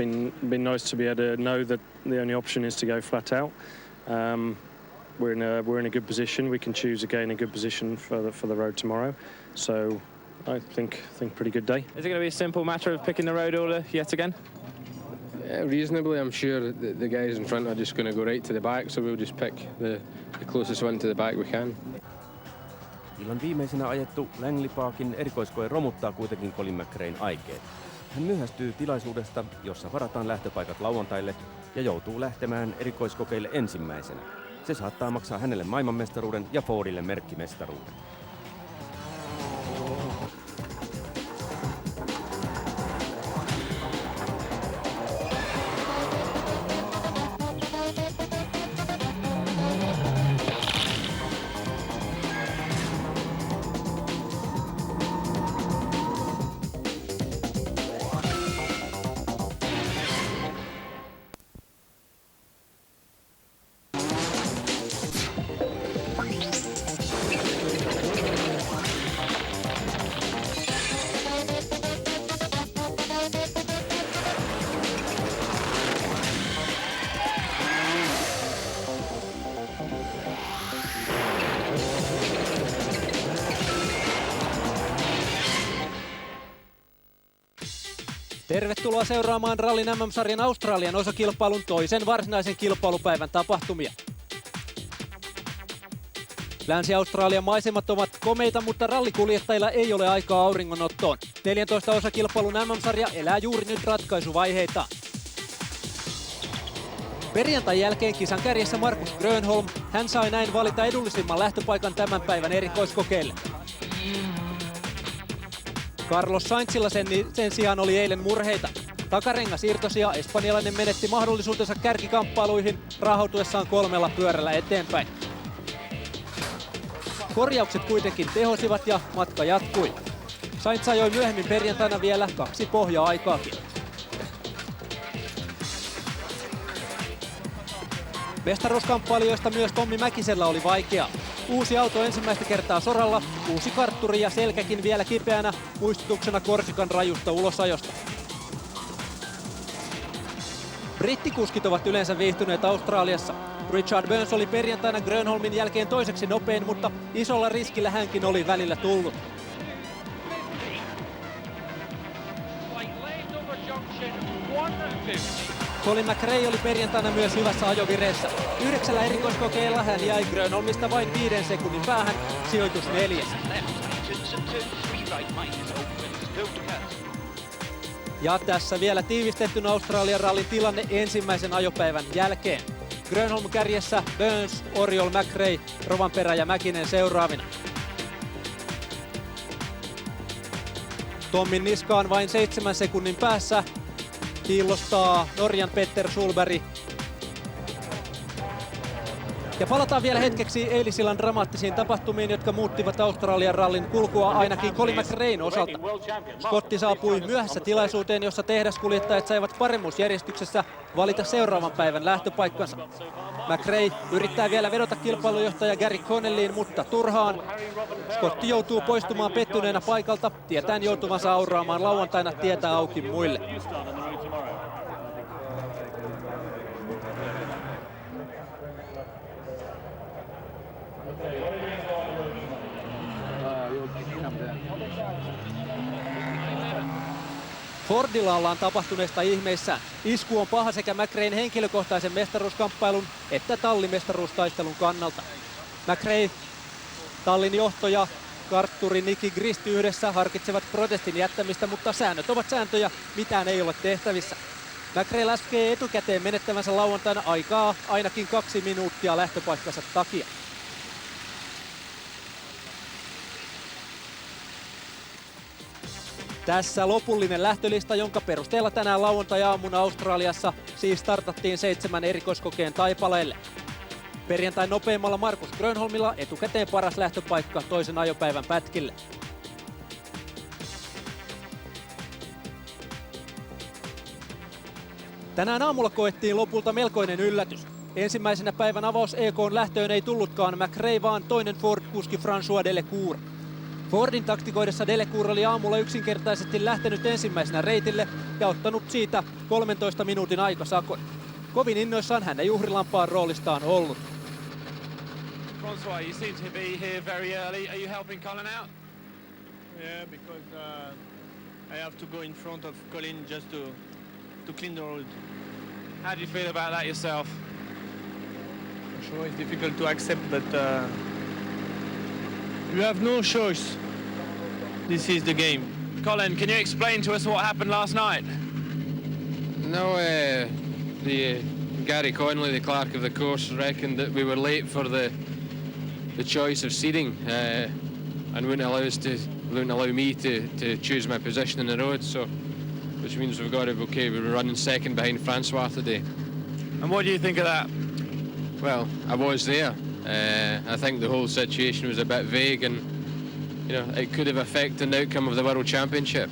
been nice to be able to know that the only option is to go flat out. We're in a good position. We can choose again a good position for the road tomorrow. So I think pretty good day. Is it going to be a simple matter of picking the road order yet again? Reasonably, I'm sure the guys in front are just going to go right to the back, so we'll just pick the closest one to the back we can. Illan viimeisenä ajettu Langley Parkin erikoiskoe romuttaa kuitenkin Colin McRaen aikeet. Hän myöhästyy tilaisuudesta, jossa varataan lähtöpaikat lauantaille ja joutuu lähtemään erikoiskokeille ensimmäisenä. Se saattaa maksaa hänelle maailmanmestaruuden ja Fordille merkkimestaruuden. Tervetuloa seuraamaan Rallin MM-sarjan Australian osakilpailun toisen varsinaisen kilpailupäivän tapahtumia. Länsi-Australian maisemat ovat komeita, mutta rallikuljettajilla ei ole aikaa auringonottoon. 14 osakilpailun MM-sarja elää juuri nyt ratkaisuvaiheitaan. Perjantain jälkeen kisan kärjessä Markus Grönholm. Hän sai näin valita edullisimman lähtöpaikan tämän päivän erikoiskokeille. Carlos Sainzilla sen sijaan oli eilen murheita. Takarengas irtosi ja espanjalainen menetti mahdollisuutensa kärkikamppailuihin raahautuessaan 3 pyörällä eteenpäin. Korjaukset kuitenkin tehosivat ja matka jatkui. Sainz ajoi myöhemmin perjantaina vielä 2 pohja-aikaakin. Mestaruuskamppailijoista myös Tommi Mäkisellä oli vaikeaa. Uusi auto ensimmäistä kertaa soralla, uusi kartturi ja selkäkin vielä kipeänä, muistutuksena Korsikan rajusta ulosajosta. Brittikuskit ovat yleensä viihtyneet Australiassa. Richard Burns oli perjantaina Grönholmin jälkeen toiseksi nopein, mutta isolla riskillä hänkin oli välillä tullut. Colin McRae oli perjantaina myös hyvässä ajovireessä. 9 erikoiskokeilla hän jäi Grönholmista vain 5 sekunnin päähän, sijoitus 4. Ja tässä vielä tiivistettynä Australian rallin tilanne ensimmäisen ajopäivän jälkeen. Grönholm kärjessä, Burns, Oriol, McRae, Rovanperä ja Mäkinen seuraavina. Tommin niska on vain 7 sekunnin päässä. Kiillostaa Norjan Petter Solberg. Ja palataan vielä hetkeksi eilisillan dramaattisiin tapahtumiin, jotka muuttivat Australian rallin kulkua ainakin Colin McRaen osalta. Scotti saapui myöhässä tilaisuuteen, jossa tehdaskuljettajat saivat paremmuusjärjestyksessä valita seuraavan päivän lähtöpaikkansa. McRae yrittää vielä vedota kilpailujohtaja Gary Connelliin, mutta turhaan. Scotti joutuu poistumaan pettyneenä paikalta, tietäen joutuvansa auraamaan lauantaina tietä auki muille. Fordilla ollaan tapahtuneesta ihmeissään. Isku on paha sekä McRaen henkilökohtaisen mestaruuskamppailun että tallimestaruustaistelun kannalta. McRae, tallin johtoja, kartturi Nicky Grist yhdessä harkitsevat protestin jättämistä, mutta säännöt ovat sääntöjä, mitään ei ole tehtävissä. McRae laskee etukäteen menettävänsä lauantaina aikaa ainakin 2 minuuttia lähtöpaikkansa takia. Tässä lopullinen lähtölista, jonka perusteella tänään lauantai-aamuna Australiassa siis startattiin 7 erikoiskokeen taipaleelle. Perjantain nopeimmalla Markus Grönholmilla etukäteen paras lähtöpaikka toisen ajopäivän pätkille. Tänään aamulla koettiin lopulta melkoinen yllätys. Ensimmäisenä päivän avaus EK:n lähtöön ei tullutkaan McRae, vaan toinen Ford-kuski François Delecour. Fordin taktikoidessa Delecour oli aamulla yksinkertaisesti lähtenyt ensimmäisenä reitille ja ottanut siitä 13 minuutin aikasakon. Kovin innoissaan hän ei uhrilampaan roolistaan ollut. François, you seem to be here very early. Are you helping Colin out? Yeah, because I have to go in front of Colin just to clean the road. How do you feel about that yourself? I'm sure it's difficult to accept, but you have no choice. This is the game. Colin, can you explain to us what happened last night? No, Gary Connelly, the clerk of the course, reckoned that we were late for the choice of seating and wouldn't allow me to choose my position in the road. So, which means we've got to be okay. We were running second behind Francois today. And what do you think of that? Well, I was there. I think the whole situation was a bit vague, and it could have affected the outcome of the World Championship.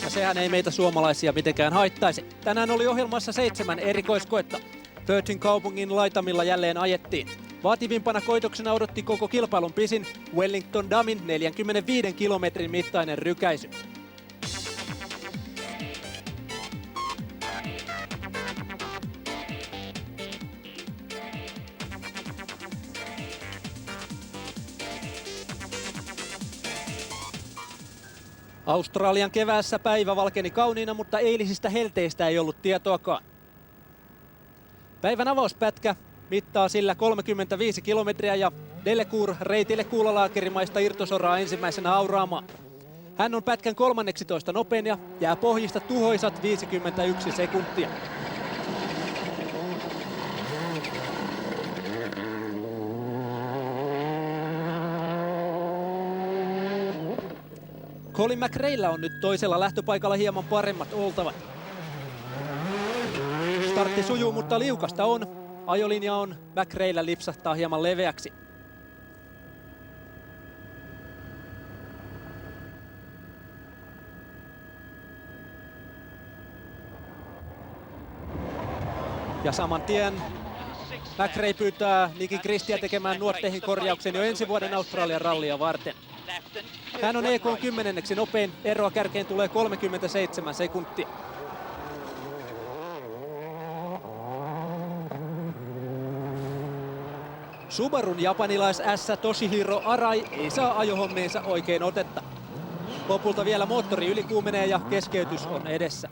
Ja sehän ei meitä suomalaisia mitenkään haittaisi. Tänään oli ohjelmassa 7 erikoiskoetta. Perthin kaupungin laitamilla jälleen ajettiin. Vaativimpana koitoksena odotti koko kilpailun pisin Wellington Damin 45 kilometrin mittainen rykäisy. Australian keväässä päivä valkeni kauniina, mutta eilisistä helteistä ei ollut tietoakaan. Päivän avauspätkä mittaa sillä 35 kilometriä ja Delecour reitille kuulalaakerimaista irtosoraa ensimmäisenä auraamaan. Hän on pätkän 13 nopein ja jää pohjista tuhoisat 51 sekuntia. Colin McRaella on nyt toisella lähtöpaikalla hieman paremmat oltavat. Startti sujuu, mutta liukasta on. Ajolinja on McRaella lipsahtaa hieman leveäksi. Ja saman tien McRae pyytää Nicky Gristiä tekemään nuotteihin korjauksen jo ensi vuoden Australian rallia varten. Hän on EK:n 10. nopein, eroa kärkeen tulee 37 sekuntia. Subarun japanilais-ässä Toshihiro Arai ei saa ajohommiinsa oikein otetta. Lopulta vielä moottori ylikuumenee ja keskeytys on edessä.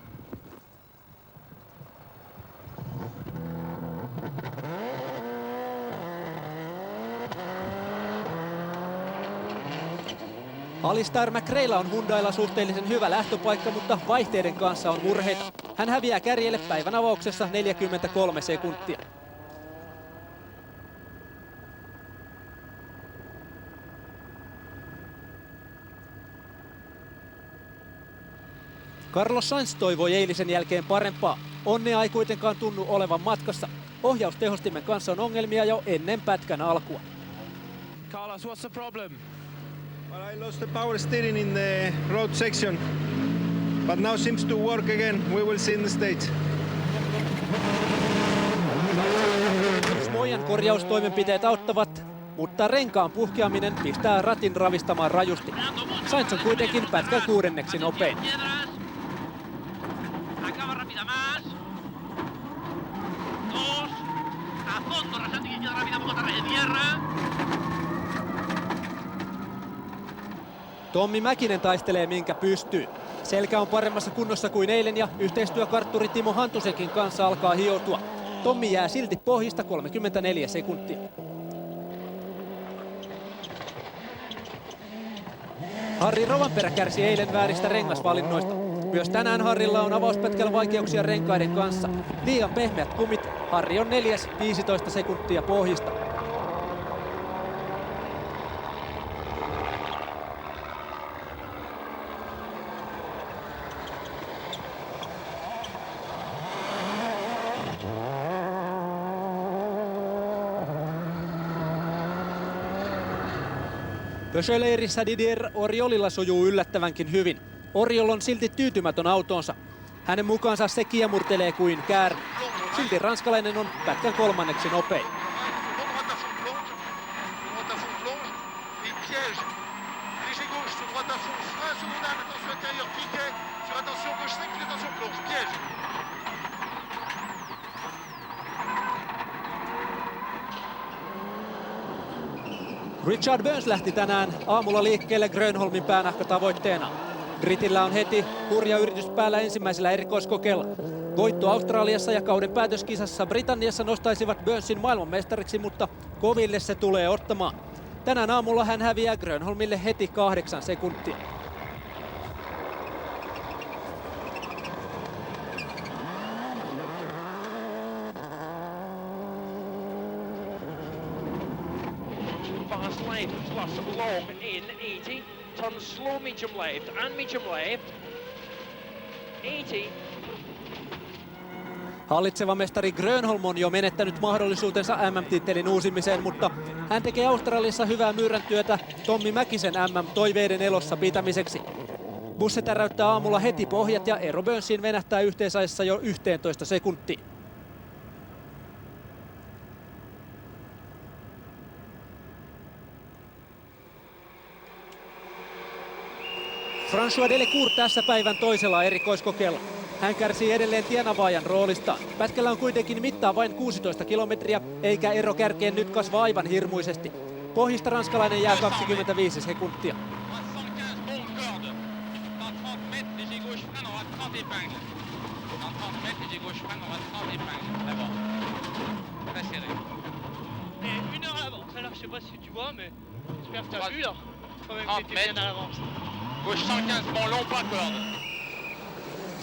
Alistair McRaella on Hyundailla suhteellisen hyvä lähtöpaikka, mutta vaihteiden kanssa on murheita. Hän häviää kärjelle päivän avauksessa 43 sekuntia. Carlos Sainz toivoi eilisen jälkeen parempaa. Onnea ei kuitenkaan tunnu olevan matkassa. Ohjaustehostimen kanssa on ongelmia jo ennen pätkän alkua. Carlos, what's the problem? Well, I lost the power steering in the road section, but now seems to work again. We will see in the States. Moijan korjaustoimenpiteet auttavat, mutta renkaan puhkeaminen pistää ratin ravistamaan rajusti. Sainz on kuitenkin pätkän 6. nopein. Tommi Mäkinen taistelee minkä pystyy. Selkä on paremmassa kunnossa kuin eilen ja yhteistyökartturi Timo Hantusenkin kanssa alkaa hioutua. Tommi jää silti pohjista 34 sekuntia. Harri Rovanperä kärsi eilen vääristä rengasvalinnoista. Myös tänään Harrilla on avauspätkällä vaikeuksia renkaiden kanssa. Liian pehmeät kumit. Harri on 4. 15 sekuntia pohjista. Peugeot-leirissä Didier Oriolilla sujuu yllättävänkin hyvin. Oriol on silti tyytymätön autoonsa. Hänen mukaansa se kiemurtelee kuin käärme. Silti ranskalainen on pätkän 3. nopein. Richard Burns lähti tänään aamulla liikkeelle Grönholmin päänahka tavoitteena. Britillä on heti hurja yritys päällä ensimmäisellä erikoiskokeella. Voitto Australiassa ja kauden päätöskisassa Britanniassa nostaisivat Burnsin maailmanmestariksi, mutta koville se tulee ottamaan. Tänään aamulla hän häviää Grönholmille heti 8 sekuntia. Fast left plus long in 80, turn slow medium left and medium left, 80. Hallitseva mestari Grönholm on jo menettänyt mahdollisuutensa MM-tittelin uusimiseen, mutta hän tekee Australiassa hyvää myyräntyötä Tommi Mäkisen MM-toiveiden elossa pitämiseksi. Busse täräyttää aamulla heti pohjat ja ero Burnsiin venähtää yhteisajassa jo 11 sekuntiin. François Delecour tässä päivän toisella erikoiskokeella. Hän kärsii edelleen tienavaajan roolista. Pätkällä on kuitenkin mittaa vain 16 kilometriä, eikä ero kärkeen nyt kasva aivan hirmuisesti. Pohjista ranskalainen jää 25 sekuntia.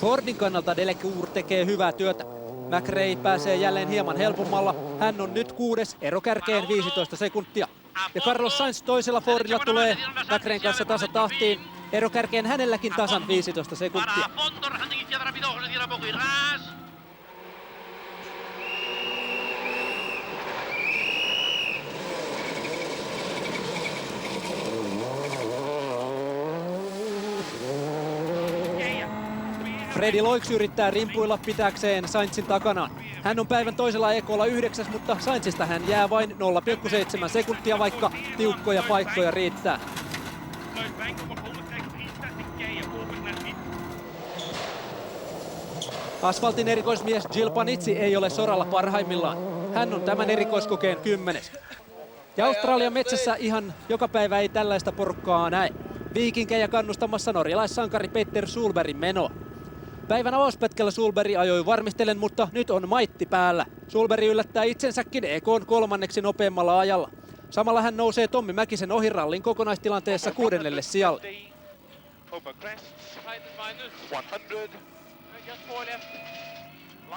Fordin kannalta Delecour tekee hyvää työtä. McRae pääsee jälleen hieman helpommalla. Hän on nyt 6. ero kärkeen 15 sekuntia. Ja Carlos Sainz toisella Fordilla tulee McRaen kanssa tasatahtiin. Ero kärkeen hänelläkin tasan 15 sekuntia. Fredi Loix yrittää rimpuilla pitääkseen Sainzin takanaan. Hän on päivän toisella ekolla 9, mutta Sainzista hän jää vain 0,7 sekuntia, vaikka tiukkoja paikkoja riittää. Asfaltin erikoismies Gil Panizzi ei ole soralla parhaimmillaan. Hän on tämän erikoiskokeen 10. Ja Australian metsässä ihan joka päivä ei tällaista porukkaa näe. Viikinkejä kannustamassa norjalaissankari Petter Solbergin menoa. Päivän avauspätkällä Solberg ajoi varmistellen, mutta nyt on maitti päällä. Solberg yllättää itsensäkin EK:n 3. nopeimmalla ajalla. Samalla hän nousee Tommi Mäkisen ohi rallin kokonaistilanteessa 6. sijalle. Over crests, 100, just 4 left,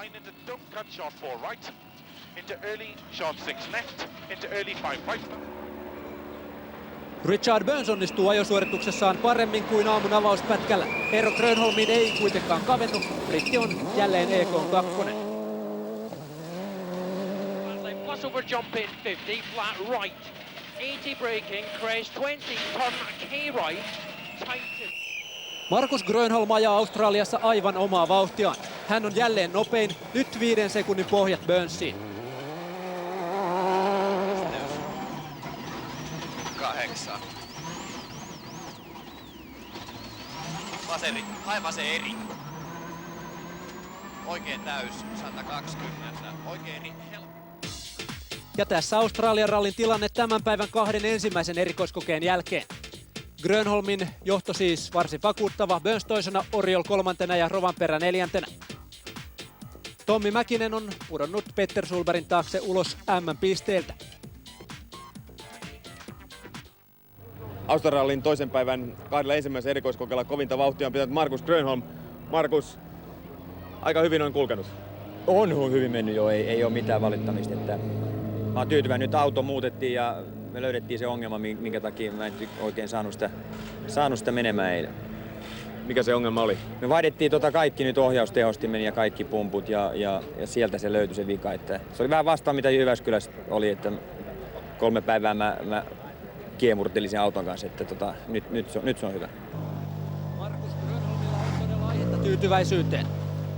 line into don't cut short 4 right, into early short 6 left, into early 5 right. Richard Burns onnistuu ajosuorituksessaan paremmin kuin aamun avauspätkällä. Ero Grönholmiin ei kuitenkaan kavennu. Britti on jälleen EK:n 2. crossover jump in 50, flat right. 80 braking, crest 20, turn K right, tighten. Markus Grönholm ajaa Australiassa aivan omaa vauhtiaan. Hän on jälleen nopein, nyt 5 sekunnin pohjat Burnsiin. 8. Vaseri, hae vasen eri. Oikein täys, 120. Oikein eri. Ja tässä Australian rallin tilanne tämän päivän 2 ensimmäisen erikoiskokeen jälkeen. Grönholmin johto siis varsin vakuuttava, Burns toisena, Oriol 3. ja Rovanperä 4. Tommi Mäkinen on pudonnut Petter Solbergin taakse ulos M-pisteeltä. Australian toisen päivän 2 ensimmäisen erikoiskokeella kovinta vauhtia on pitänyt Markus Grönholm. Markus, aika hyvin on kulkenut. On hyvin mennyt jo, ei ole mitään valittamista. Että mä oon tyytyväinen, nyt auto muutettiin ja me löydettiin se ongelma, minkä takia mä en oikein saanut sitä menemään eilen. Mikä se ongelma oli? Me vaihdettiin kaikki nyt ohjaustehostimen ja kaikki pumput ja sieltä se löytyi se vika. Että se oli vähän vastaan mitä Jyväskylässä oli, että 3 päivää mä kiemurtelin sen auton kanssa, että nyt se on hyvä. Markus Grönholmilla on todella aihetta tyytyväisyyteen.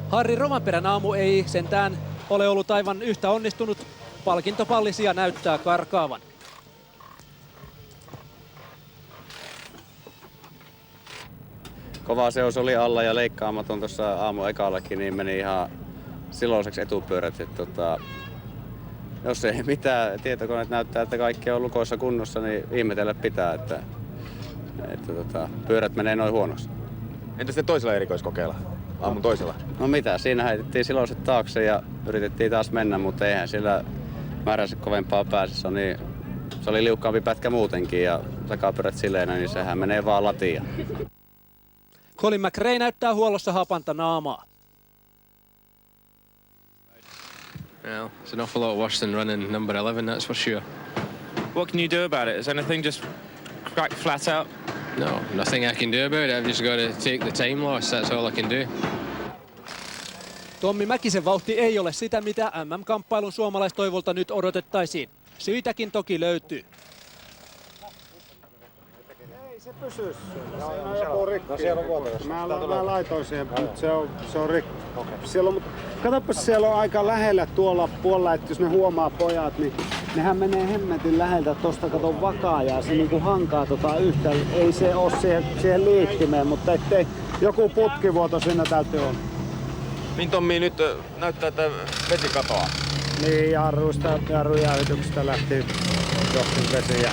Harri Rovanperän aamu ei sentään ole ollut aivan yhtä onnistunut. Palkintopallisia näyttää karkaavan. Kova seos oli alla ja leikkaamaton tuossa aamu ekallakin, niin meni ihan silloiseksi etupyörät. Jos ei mitään tietokoneet näyttää, että kaikki on lukoissa kunnossa, niin ihmetellä pitää, että pyörät menee noin huonosti. Entä sitten toisella erikoiskokeella? Aamun toisella? No mitä, siinä heitettiin silloiset taakse ja yritettiin taas mennä, mutta eihän sillä määränsä kovempaa pääse. Se oli liukkaampi pätkä muutenkin ja takapyörät sileenä, niin sehän menee vaan latia. Colin McRae näyttää huollossa hapanta naamaa. Well, it's an awful lot worse than running number 11, that's for sure. What can you do about it? Is anything just crack flat out? No, nothing I can do about it. I've just got to take the time loss, that's all I can do. Tommi Mäkisen vauhti ei ole sitä, mitä MM-kamppailun suomalaistoivolta nyt odotettaisiin. Syitäkin toki löytyy. Ei se pysy. Se on joku rikki. No siellä on vuotokas. Mä laitoin siihen, mutta se on rikki. Okay. Siellä on, katsopas, siellä on aika lähellä tuolla puolella, että jos ne huomaa pojat, niin nehän menee hemmetin läheltä tosta katon vakaajaa. Se niinku hankaa yhtä. Ei se ole siihen liittimeen, mutta ettei joku putkivuoto siinä täytyy olla. Niin Tommi, nyt näyttää, että vesi katoaa. Niin, jarrujäähytyksestä lähti johtin vesi ja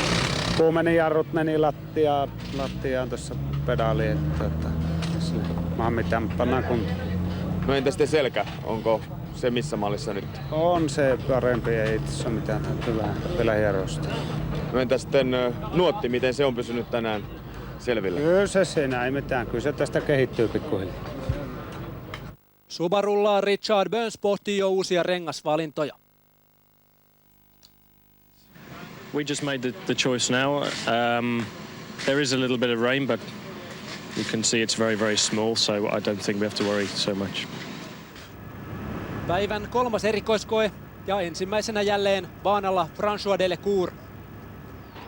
kuumenijarrut meni lattiaan tuossa pedaaliin. Mitään pannaan kuntoon. No entä sitten selkä? Onko se missä mallissa nyt? On se parempi, ei tässä ole mitään vielä hierosta. No entä sitten nuotti, miten se on pysynyt tänään selvillä? Kyllä se siinä, ei mitään. Kyllä se tästä kehittyy pikkuhiljaa. Subarulla Richard Burns pohtii jo uusia rengasvalintoja. We just made the choice now. There is a little bit of rain, but you can see it's very, very small, so I don't think we have to worry so much. Päivän 3. erikoiskoe ja ensimmäisenä jälleen baanalla François Delecour.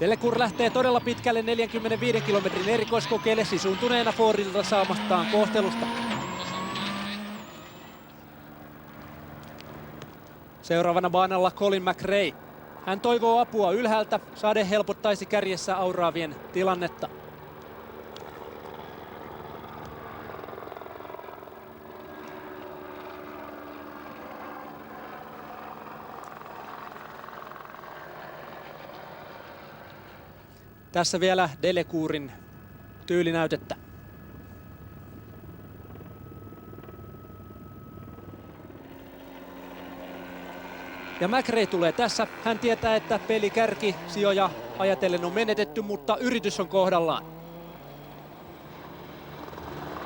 Delecour lähtee todella pitkälle 45 kilometrin erikoiskokeelle sisuntuneena Fordilta saamastaan kohtelusta. Seuraavana baanalla Colin McRae. Hän toivoo apua ylhäältä. Sade helpottaisi kärjessä auraavien tilannetta. Tässä vielä Delecourin tyylinäytettä. Ja McRae tulee tässä. Hän tietää, että pelikärki sijoja ajatellen on menetetty, mutta yritys on kohdallaan.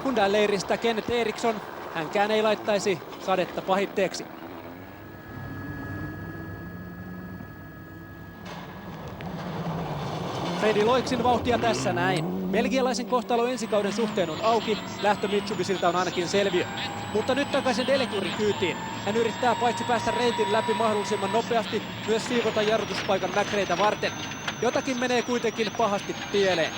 Hyundai-leiristä Kenneth Eriksson. Hänkään ei laittaisi sadetta pahitteeksi. Fredi Loiksin vauhtia tässä näin. Belgialaisen kohtalo ensikauden suhteen on auki, lähtö Mitsubisilta on ainakin selviö. Mutta nyt takaisin Delecourin kyytiin. Hän yrittää paitsi päästä reitin läpi mahdollisimman nopeasti, myös siivota jarrutuspaikan McRaetä varten. Jotakin menee kuitenkin pahasti pieleen.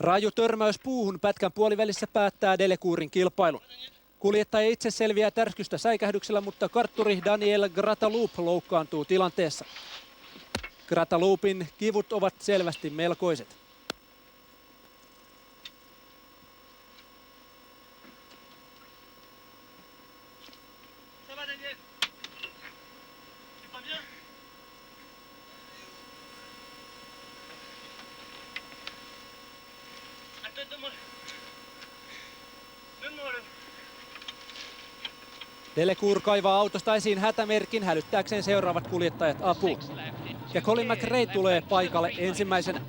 Raju törmäys puuhun pätkän puolivälissä päättää Delecourin kilpailun. Kuljettaja itse selviää tärskystä säikähdyksellä, mutta kartturi Daniel Grataloup loukkaantuu tilanteessa. Grataloupin kivut ovat selvästi melkoiset. Delecour kaivaa autosta esiin hätämerkin hälyttääkseen seuraavat kuljettajat apuun. Ja Colin McRae tulee paikalle ensimmäisenä.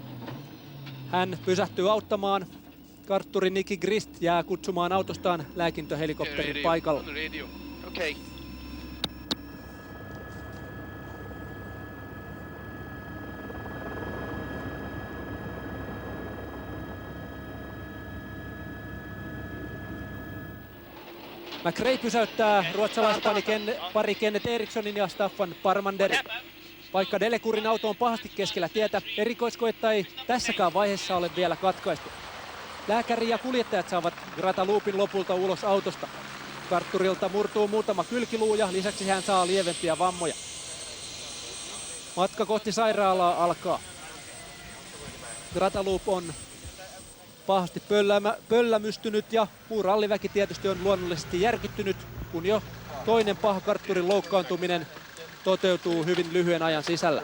Hän pysähtyy auttamaan. Kartturi Nicky Grist jää kutsumaan autostaan lääkintöhelikopterin paikalle. Okay. McRae pysäyttää ruotsalaispari Kenneth Erikssonin ja Staffan Parmanderin. Vaikka Delecourin auto on pahasti keskellä tietä, erikoiskoetta ei tässäkään vaiheessa ole vielä katkaistu. Lääkäri ja kuljettajat saavat Grataloupin lopulta ulos autosta. Kartturilta murtuu muutama kylkiluu ja lisäksi hän saa lievempiä vammoja. Matka kohti sairaalaa alkaa. Grataloup on pahasti pöllämystynyt ja muu ralliväki tietysti on luonnollisesti järkyttynyt, kun jo toinen paha kartturin loukkaantuminen toteutuu hyvin lyhyen ajan sisällä.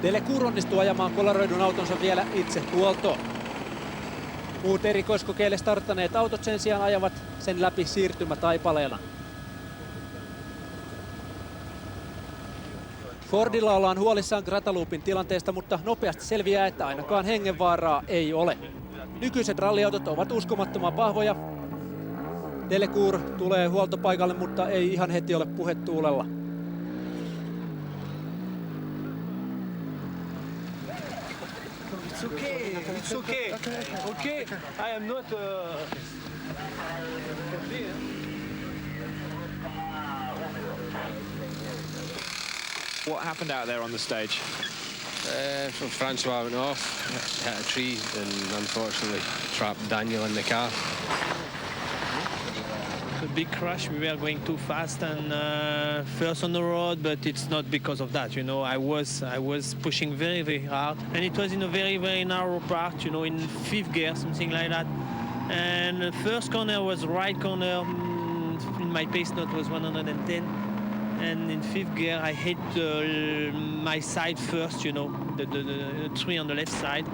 Delecour onnistuu ajamaan kolaroidun autonsa vielä itse huoltoon. Muut erikoiskokeille starttaneet autot sen sijaan ajavat sen läpi siirtymätaipaleella. Fordilla ollaan huolissaan Grataloupin tilanteesta, mutta nopeasti selviää, että ainakaan hengenvaaraa ei ole. Nykyiset ralliautot ovat uskomattoman vahvoja. Delecour tulee huoltopaikalle, mutta ei ihan heti ole puhe tuulella. It's okay, it's okay, okay. I am not... What happened out there on the stage? Francois went off, hit a tree and unfortunately trapped Daniel in the car. A big crash. We were going too fast and first on the road, but it's not because of that. You know, I was pushing very hard, and it was in a very narrow part. You know, in fifth gear, something like that. And the first corner was right corner. In my pace note was 110. And in fifth gear, I hit my side first, you know, the tree on the left side.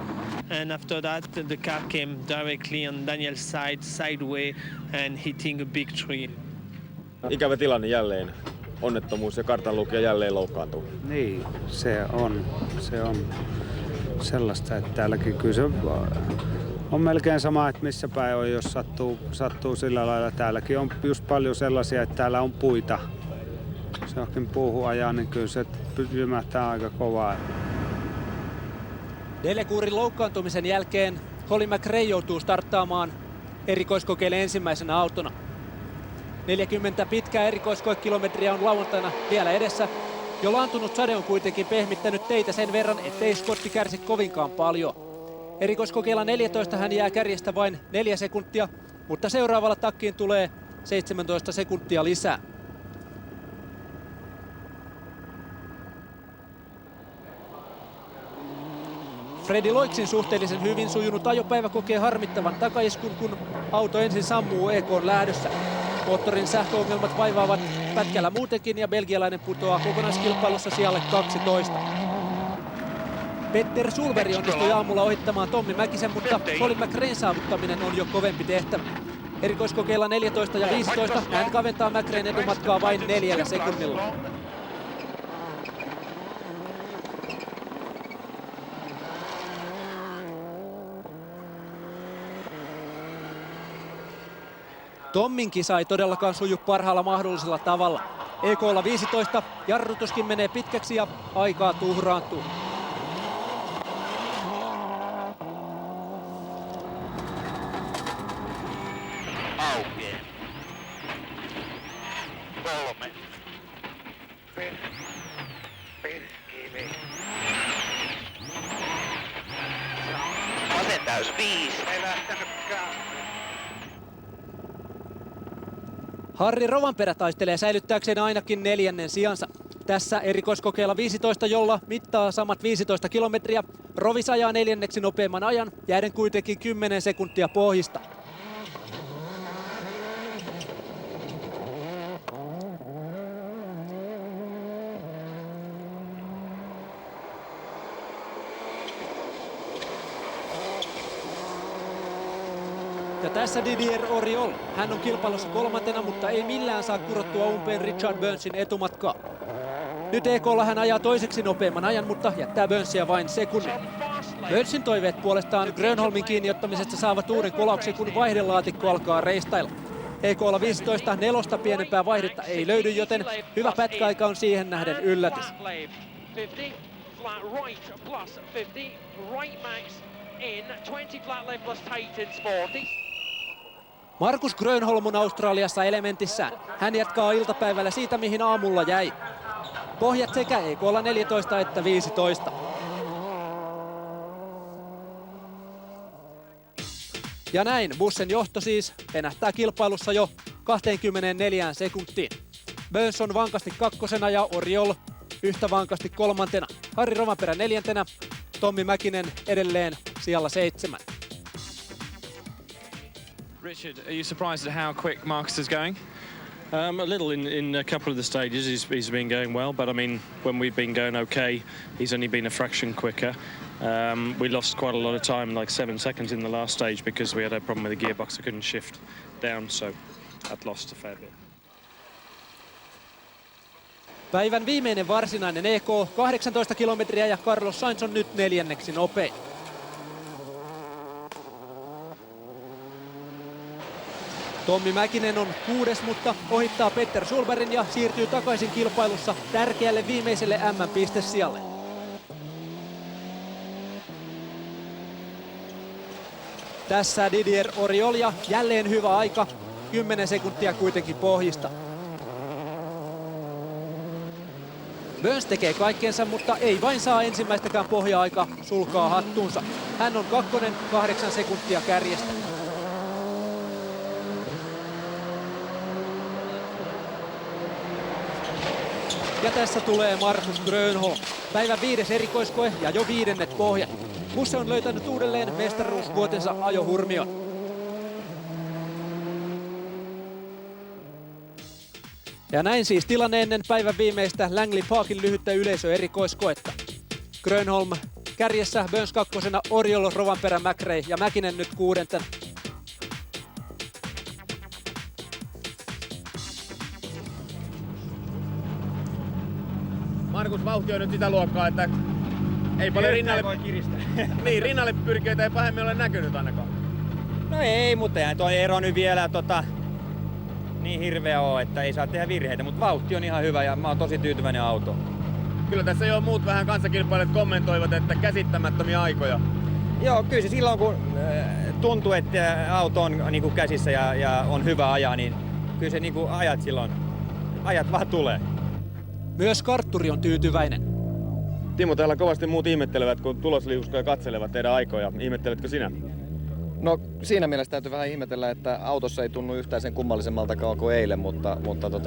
And after that, the car came directly on Daniel's side, sideway, and hitting a big tree. Ikävä tilanne jälleen. Onnettomuus ja kartanlukija jälleen loukkaantuu. Niin, se on sellaista, että täälläkin kyllä se on melkein sama, että missä päin on, jos sattuu sillä lailla. Täälläkin on just paljon sellaisia, että täällä on puita. Jos johonkin puuhun ajaa, niin kyllä se jymähtää aika kovaa. Delecourin loukkaantumisen jälkeen Colin McRae joutuu starttaamaan erikoiskokeille ensimmäisenä autona. 40 pitkää erikoiskoekilometriä on lauantaina vielä edessä. Jo laantunut sade on kuitenkin pehmittänyt teitä sen verran, ettei Scotti kärsi kovinkaan paljon. Erikoiskokeilla 14 hän jää kärjestä vain 4 sekuntia, mutta seuraavalla takkiin tulee 17 sekuntia lisää. Fredi Loiksin suhteellisen hyvin sujunut ajopäivä kokee harmittavan takaiskun, kun auto ensin sammuu EK:n lähdössä. Moottorin sähköongelmat vaivaavat pätkällä muutenkin ja belgialainen putoaa kokonaiskilpailussa sijalle 12. Petter Sulveri onnistui aamulla ohittamaan Tommi Mäkisen, mutta Colin McRaen saavuttaminen on jo kovempi tehtävä. Erikoiskokeilla 14 ja 15 hän kaventaa McRaen etumatkaa vain 4 sekunnilla. Tommin kisa ei todellakaan suju parhaalla mahdollisella tavalla. EK:lla 15, jarrutuskin menee pitkäksi ja aikaa tuhraantuu. Auki. 3. Perkele. Vasen täys 5. Ei lähtenytkään. Harri Rovanperä taistelee säilyttääkseen ainakin 4. sijansa. Tässä erikoiskokeilla 15, jolla mittaa samat 15 kilometriä. Rovis ajaa 4. nopeimman ajan, jääden kuitenkin 10 sekuntia pohjista. Ja tässä Didier Auriol. Hän on kilpailussa 3. mutta ei millään saa kurottua umpeen Richard Burnsin etumatkaa. Nyt EK:lla hän ajaa toiseksi nopeimman ajan, mutta jättää Burnsia vain sekunnin. Burnsin toiveet puolestaan Grönholmin kiinniottamisesta saavat uuden kolauksen, kun vaihdelaatikko alkaa reistailla. EK:lla 15, 4 pienempää vaihdetta ei löydy, joten hyvä pätkäaika on siihen nähden yllätys. Markus Grönholm on Australiassa elementissään. Hän jatkaa iltapäivällä siitä, mihin aamulla jäi. Pohjat sekä EK:lla 14 että 15. Ja näin Bussen johto siis penähtää kilpailussa jo 24 sekuntiin. Burns on vankasti 2. ja Auriol yhtä vankasti 3. Harri Rovanperä 4. Tommi Mäkinen edelleen sijalla 7. Richard, are you surprised at how quick Marcus is going? A little in a couple of the stages, he's been going well, but I mean, when we've been going okay, he's only been a fraction quicker. We lost quite a lot of time, like 7 seconds in the last stage, because we had a problem with the gearbox. I couldn't shift down, so that lost a fair bit. Päivän viimeinen varsinainen EK, 18 kilometriä ja Carlos Sainz on nyt 4. nopein. Tommi Mäkinen on 6, mutta ohittaa Petter Solbergin ja siirtyy takaisin kilpailussa tärkeälle viimeiselle M-pistesijalle. Tässä Didier Auriol ja jälleen hyvä aika, 10 sekuntia kuitenkin pohjista. Burns tekee kaikkensa, mutta ei vain saa ensimmäistäkään pohja-aika sulkaa hattuunsa. Hän on 2, 8 sekuntia kärjestä. Ja tässä tulee Markus Grönholm. Päivän 5. erikoiskoe ja jo 5. pohjat. Busse on löytänyt uudelleen mestaruusvuotensa ajohurmion. Ja näin siis tilanne ennen päivän viimeistä Langley Parkin lyhyttä yleisöerikoiskoetta. Grönholm kärjessä, Burns 2, Auriol, Rovanperä, McRae ja Mäkinen nyt 6. Markus, vauhti on nyt sitä luokkaa, että ei paljon rinnalle voi kiristää. Niin, rinnalle pyrkijöitä ei pahemmin ole näkynyt ainakaan. No ei, mutta eihän tuo ero nyt vielä niin hirveä ole, että ei saa tehdä virheitä, mutta vauhti on ihan hyvä ja mä oon tosi tyytyväinen auto. Kyllä tässä jo muut vähän kanssakilpailijat kommentoivat, että käsittämättömiä aikoja. Joo, kyllä se silloin kun tuntuu, että auto on niin kuin käsissä ja on hyvä ajaa, niin kyllä se niin kuin ajat vaan tulee. Myös kartturi on tyytyväinen. Timo, täällä kovasti muut ihmettelevät, kun tulosliuskoja katselevat teidän aikoja. Ihmetteletkö sinä? No siinä mielessä täytyy vähän ihmetellä, että autossa ei tunnu yhtään sen kummallisemmaltakaan kuin eilen, mutta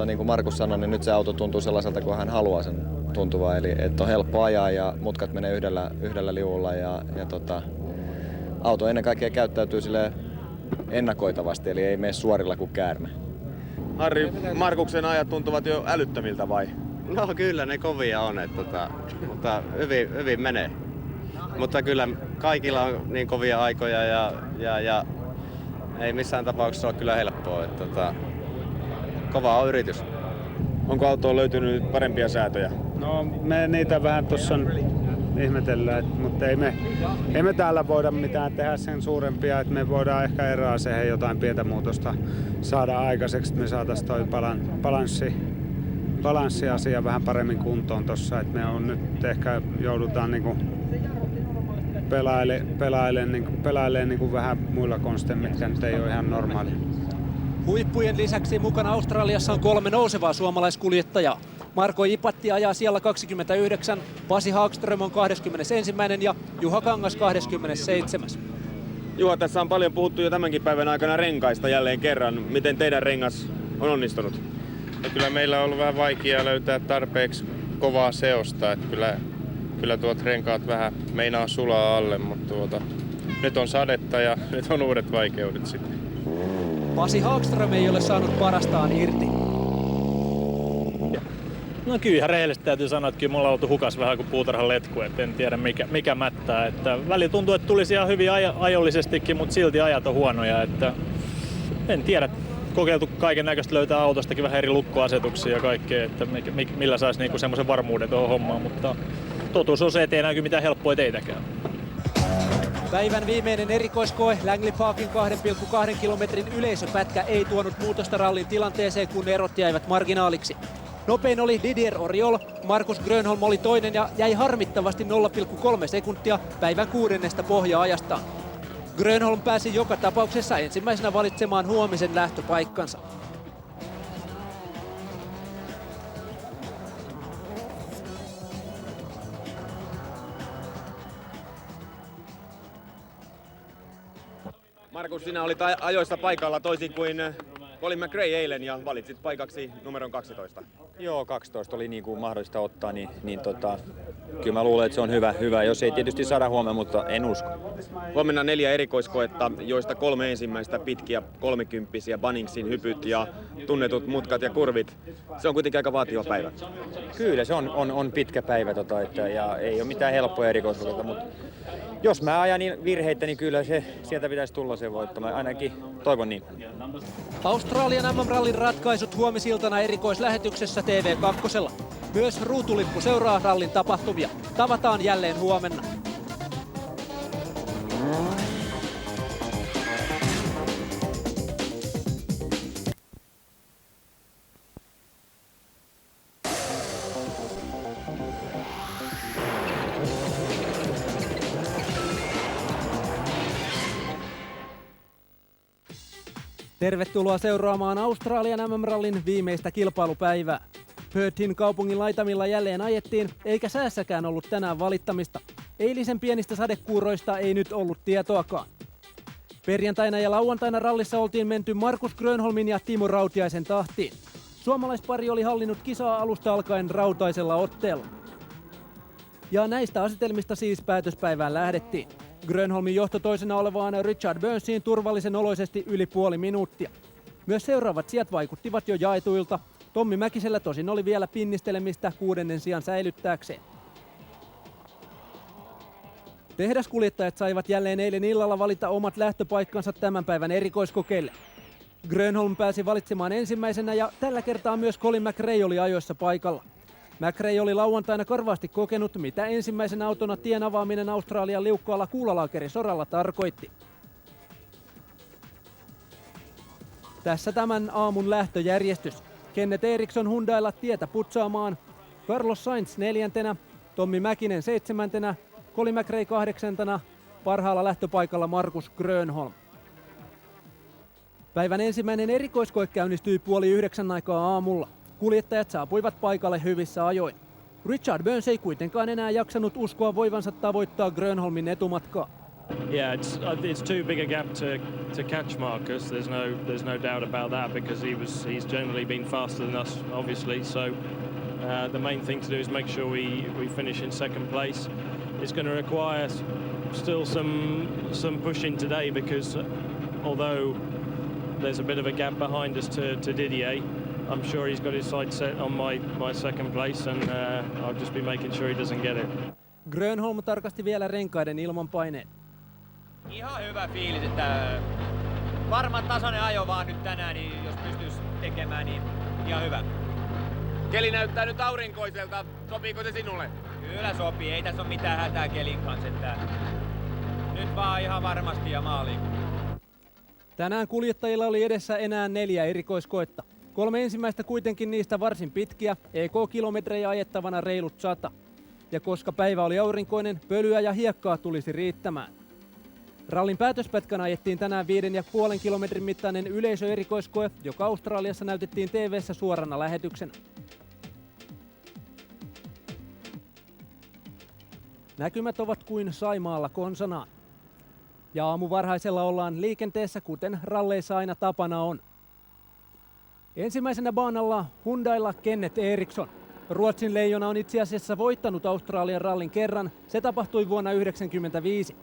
niin kuin Markus sanoi, niin nyt se auto tuntuu sellaiselta kuin hän haluaa sen tuntuvan. Eli että on helppo ajaa ja mutkat menee yhdellä liuulla ja auto ennen kaikkea käyttäytyy sille ennakoitavasti, eli ei mene suorilla kuin käärme. Harri, Markuksen ajat tuntuvat jo älyttömiltä vai? No kyllä ne kovia on, mutta hyvin menee. Mutta kyllä kaikilla on niin kovia aikoja ja ei missään tapauksessa ole kyllä helppoa. Kova on yritys. Onko autoon löytynyt parempia säätöjä? No me niitä vähän tuossa ihmetellään, mutta ei me täällä voida mitään tehdä sen suurempia, että me voidaan ehkä eräaseen jotain pientä muutosta saada aikaiseksi, että me saataisiin toi balanssiasia vähän paremmin kuntoon tossa, että me on nyt ehkä joudutaan niinku pelailemaan niinku vähän muilla konsteilla, mitkä nyt ei ole ihan normaalia. Huippujen lisäksi mukana Australiassa on 3 nousevaa suomalaiskuljettajaa. Marko Ipatti ajaa siellä 29, Pasi Hagström on 21. ja Juha Kangas 27. Juha, tässä on paljon puhuttu jo tämänkin päivän aikana renkaista jälleen kerran. Miten teidän rengas on onnistunut? Ja kyllä meillä on ollut vähän vaikea löytää tarpeeksi kovaa seosta. Että kyllä tuot renkaat vähän meinaa sulaa alle, mutta nyt on sadetta ja nyt on uudet vaikeudet sitten. Pasi Hagström ei ole saanut parastaan irti. No kyllä ihan rehellisesti täytyy sanoa, että kyllä mulla on oltu hukas vähän kuin puutarhan letku, että en tiedä mikä mättää. Että välillä tuntuu, että tulisi ihan hyvin ajollisestikin, mutta silti ajat on huonoja. Että en tiedä, kokeiltu kaiken näköistä löytää autostakin vähän eri lukkoasetuksia ja kaikkea, että millä saisi niinku semmoisen varmuuden tuohon hommaan, mutta totuus on se, ettei näy mitään helppoja teitäkään. Päivän viimeinen erikoiskoe Langley Parkin 2,2 kilometrin yleisöpätkä ei tuonut muutosta rallin tilanteeseen, kun erot jäivät marginaaliksi. Nopein oli Didier Oriol, Markus Grönholm oli toinen ja jäi harmittavasti 0,3 sekuntia päivän 6. pohja-ajastaan. Grönholm pääsi joka tapauksessa ensimmäisenä valitsemaan huomisen lähtöpaikkansa. Markus, sinä olit ajoissa paikalla toisin kuin Colin McRae eilen ja valitsit paikaksi numeron 12. Joo, 12 oli niin kuin mahdollista ottaa, niin kyllä mä luulen, että se on hyvä. Jos ei tietysti saada huomioon, mutta en usko. Huomenna 4 erikoiskoetta, joista 3 ensimmäistä pitkiä 30-vuotiaisia Bunningsin hypyt ja tunnetut mutkat ja kurvit. Se on kuitenkin aika vaativa päivä. Kyllä, se on pitkä päivä ja ei ole mitään helppoja erikoiskokeita, mutta jos mä ajan virheitä, niin kyllä sieltä pitäisi tulla se voitto. Mä ainakin toivon niin. Australian MM-rallin ratkaisut huomisiltana erikoislähetyksessä TV2. Myös ruutulippu seuraa rallin tapahtumia. Tavataan jälleen huomenna. Tervetuloa seuraamaan Australian MM-rallin viimeistä kilpailupäivää. Perthin kaupungin laitamilla jälleen ajettiin, eikä säässäkään ollut tänään valittamista. Eilisen pienistä sadekuuroista ei nyt ollut tietoakaan. Perjantaina ja lauantaina rallissa oltiin menty Markus Grönholmin ja Timo Rautiaisen tahtiin. Suomalaispari oli hallinnut kisaa alusta alkaen rautaisella otteella. Ja näistä asetelmista siis päätöspäivään lähdettiin. Grönholmin johto toisena olevaan Richard Burnsiin turvallisen oloisesti yli puoli minuuttia. Myös seuraavat sijat vaikuttivat jo jaetuilta. Tommi Mäkisellä tosin oli vielä pinnistelemistä 6. sijan säilyttääkseen. Tehdaskuljettajat saivat jälleen eilen illalla valita omat lähtöpaikkansa tämän päivän erikoiskokeille. Grönholm pääsi valitsemaan ensimmäisenä ja tällä kertaa myös Colin McRae oli ajoissa paikalla. McRae oli lauantaina karvaasti kokenut, mitä ensimmäisen autona tien avaaminen Australian liukkaalla kuulalaakerin-soralla tarkoitti. Tässä tämän aamun lähtöjärjestys. Kenneth Eriksson Hyundailla tietä putsaamaan, Carlos Sainz 4., Tommi Mäkinen 7., Colin McRae 8., parhaalla lähtöpaikalla Markus Grönholm. Päivän ensimmäinen erikoiskoe käynnistyi 8:30 aikaa aamulla. Kuljettajat saapuivat paikalle hyvissä ajoin. Richard Burns ei kuitenkaan enää jaksanut uskoa voivansa tavoittaa Grönholmin etumatkaa. Yeah, it's too big a gap to catch Marcus. There's no doubt about that because he's generally been faster than us, obviously. So the main thing to do is make sure we finish in second place. It's going to require still some pushing today because although there's a bit of a gap behind us to Didier, I'm sure he's got his sights set on my second place and I'll just be making sure he doesn't get it. Grönholm tarkasti vielä renkaiden ilmanpaineet. Ihan hyvä fiilis, että varma tasainen ajo vaan nyt tänään, niin jos pystyisi tekemään, niin ihan hyvä. Keli näyttää nyt aurinkoiselta. Sopiiko se sinulle? Kyllä sopii, ei tässä ole mitään hätää kelin kanssa. Että nyt vaan ihan varmasti ja maaliin. Tänään kuljettajilla oli edessä enää 4 erikoiskoetta. 3 ensimmäistä kuitenkin niistä varsin pitkiä, EK-kilometrejä ajettavana reilut 100. Ja koska päivä oli aurinkoinen, pölyä ja hiekkaa tulisi riittämään. Rallin päätöspätkän ajettiin tänään 5,5 kilometrin mittainen yleisöerikoiskoe, joka Australiassa näytettiin TV:ssä suorana lähetyksenä. Näkymät ovat kuin Saimaalla konsanaan. Ja aamuvarhaisella ollaan liikenteessä, kuten ralleissa aina tapana on. Ensimmäisenä baanalla Hyundailla Kenneth Eriksson. Ruotsin leijona on itse asiassa voittanut Australian rallin kerran. Se tapahtui vuonna 1995.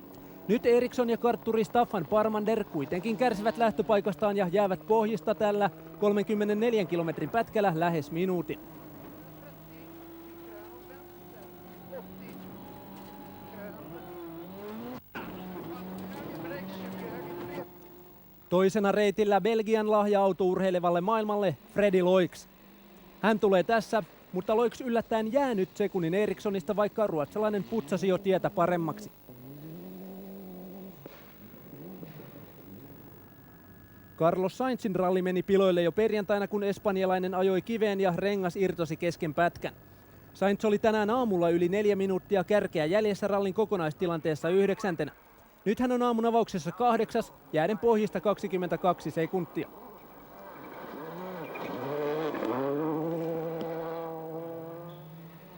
Nyt Eriksson ja kartturi Staffan Parmander kuitenkin kärsivät lähtöpaikastaan ja jäävät pohjista tällä 34 kilometrin pätkällä lähes minuutin. Toisena reitillä Belgian lahja-autourheilevalle maailmalle Freddy Loix. Hän tulee tässä, mutta Loix yllättäen jää nyt sekunnin Erikssonista, vaikka ruotsalainen putsasi jo tietä paremmaksi. Carlos Sainzin ralli meni piloille jo perjantaina, kun espanjalainen ajoi kiveen ja rengas irtosi kesken pätkän. Sainz oli tänään aamulla yli 4 minuuttia kärkeä jäljessä rallin kokonaistilanteessa 9. Nyt hän on aamun avauksessa 8, jääden pohjista 22 sekuntia.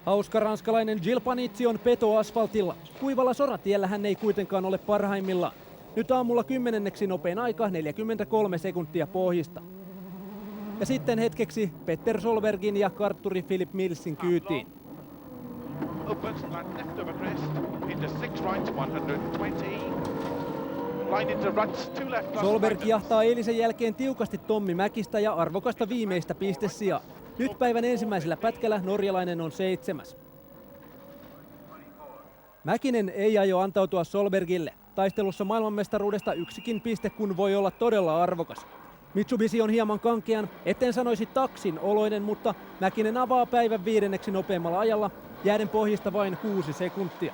Hauska ranskalainen Gilles Panizzi on petoasfaltilla. Kuivalla soratiellä hän ei kuitenkaan ole parhaimmillaan. Nyt aamulla 10. nopein aika 43 sekuntia pohjista. Ja sitten hetkeksi Petter Solbergin ja kartturi Philip Millsin kyytiin. Opens flat left over crest, into 6 right, 120. Line into ruts, 2 left. Solberg jahtaa eilisen jälkeen tiukasti Tommi Mäkistä ja arvokasta viimeistä pistesijaa. Nyt päivän ensimmäisellä pätkällä norjalainen on 7. Mäkinen ei aio antautua Solbergille. Taistelussa maailmanmestaruudesta yksikin piste kun voi olla todella arvokas. Mitsubishi on hieman kankean, etten sanoisi taksin oloinen, mutta Mäkinen avaa päivän 5. nopeimmalla ajalla, jääden pohjista vain 6 sekuntia.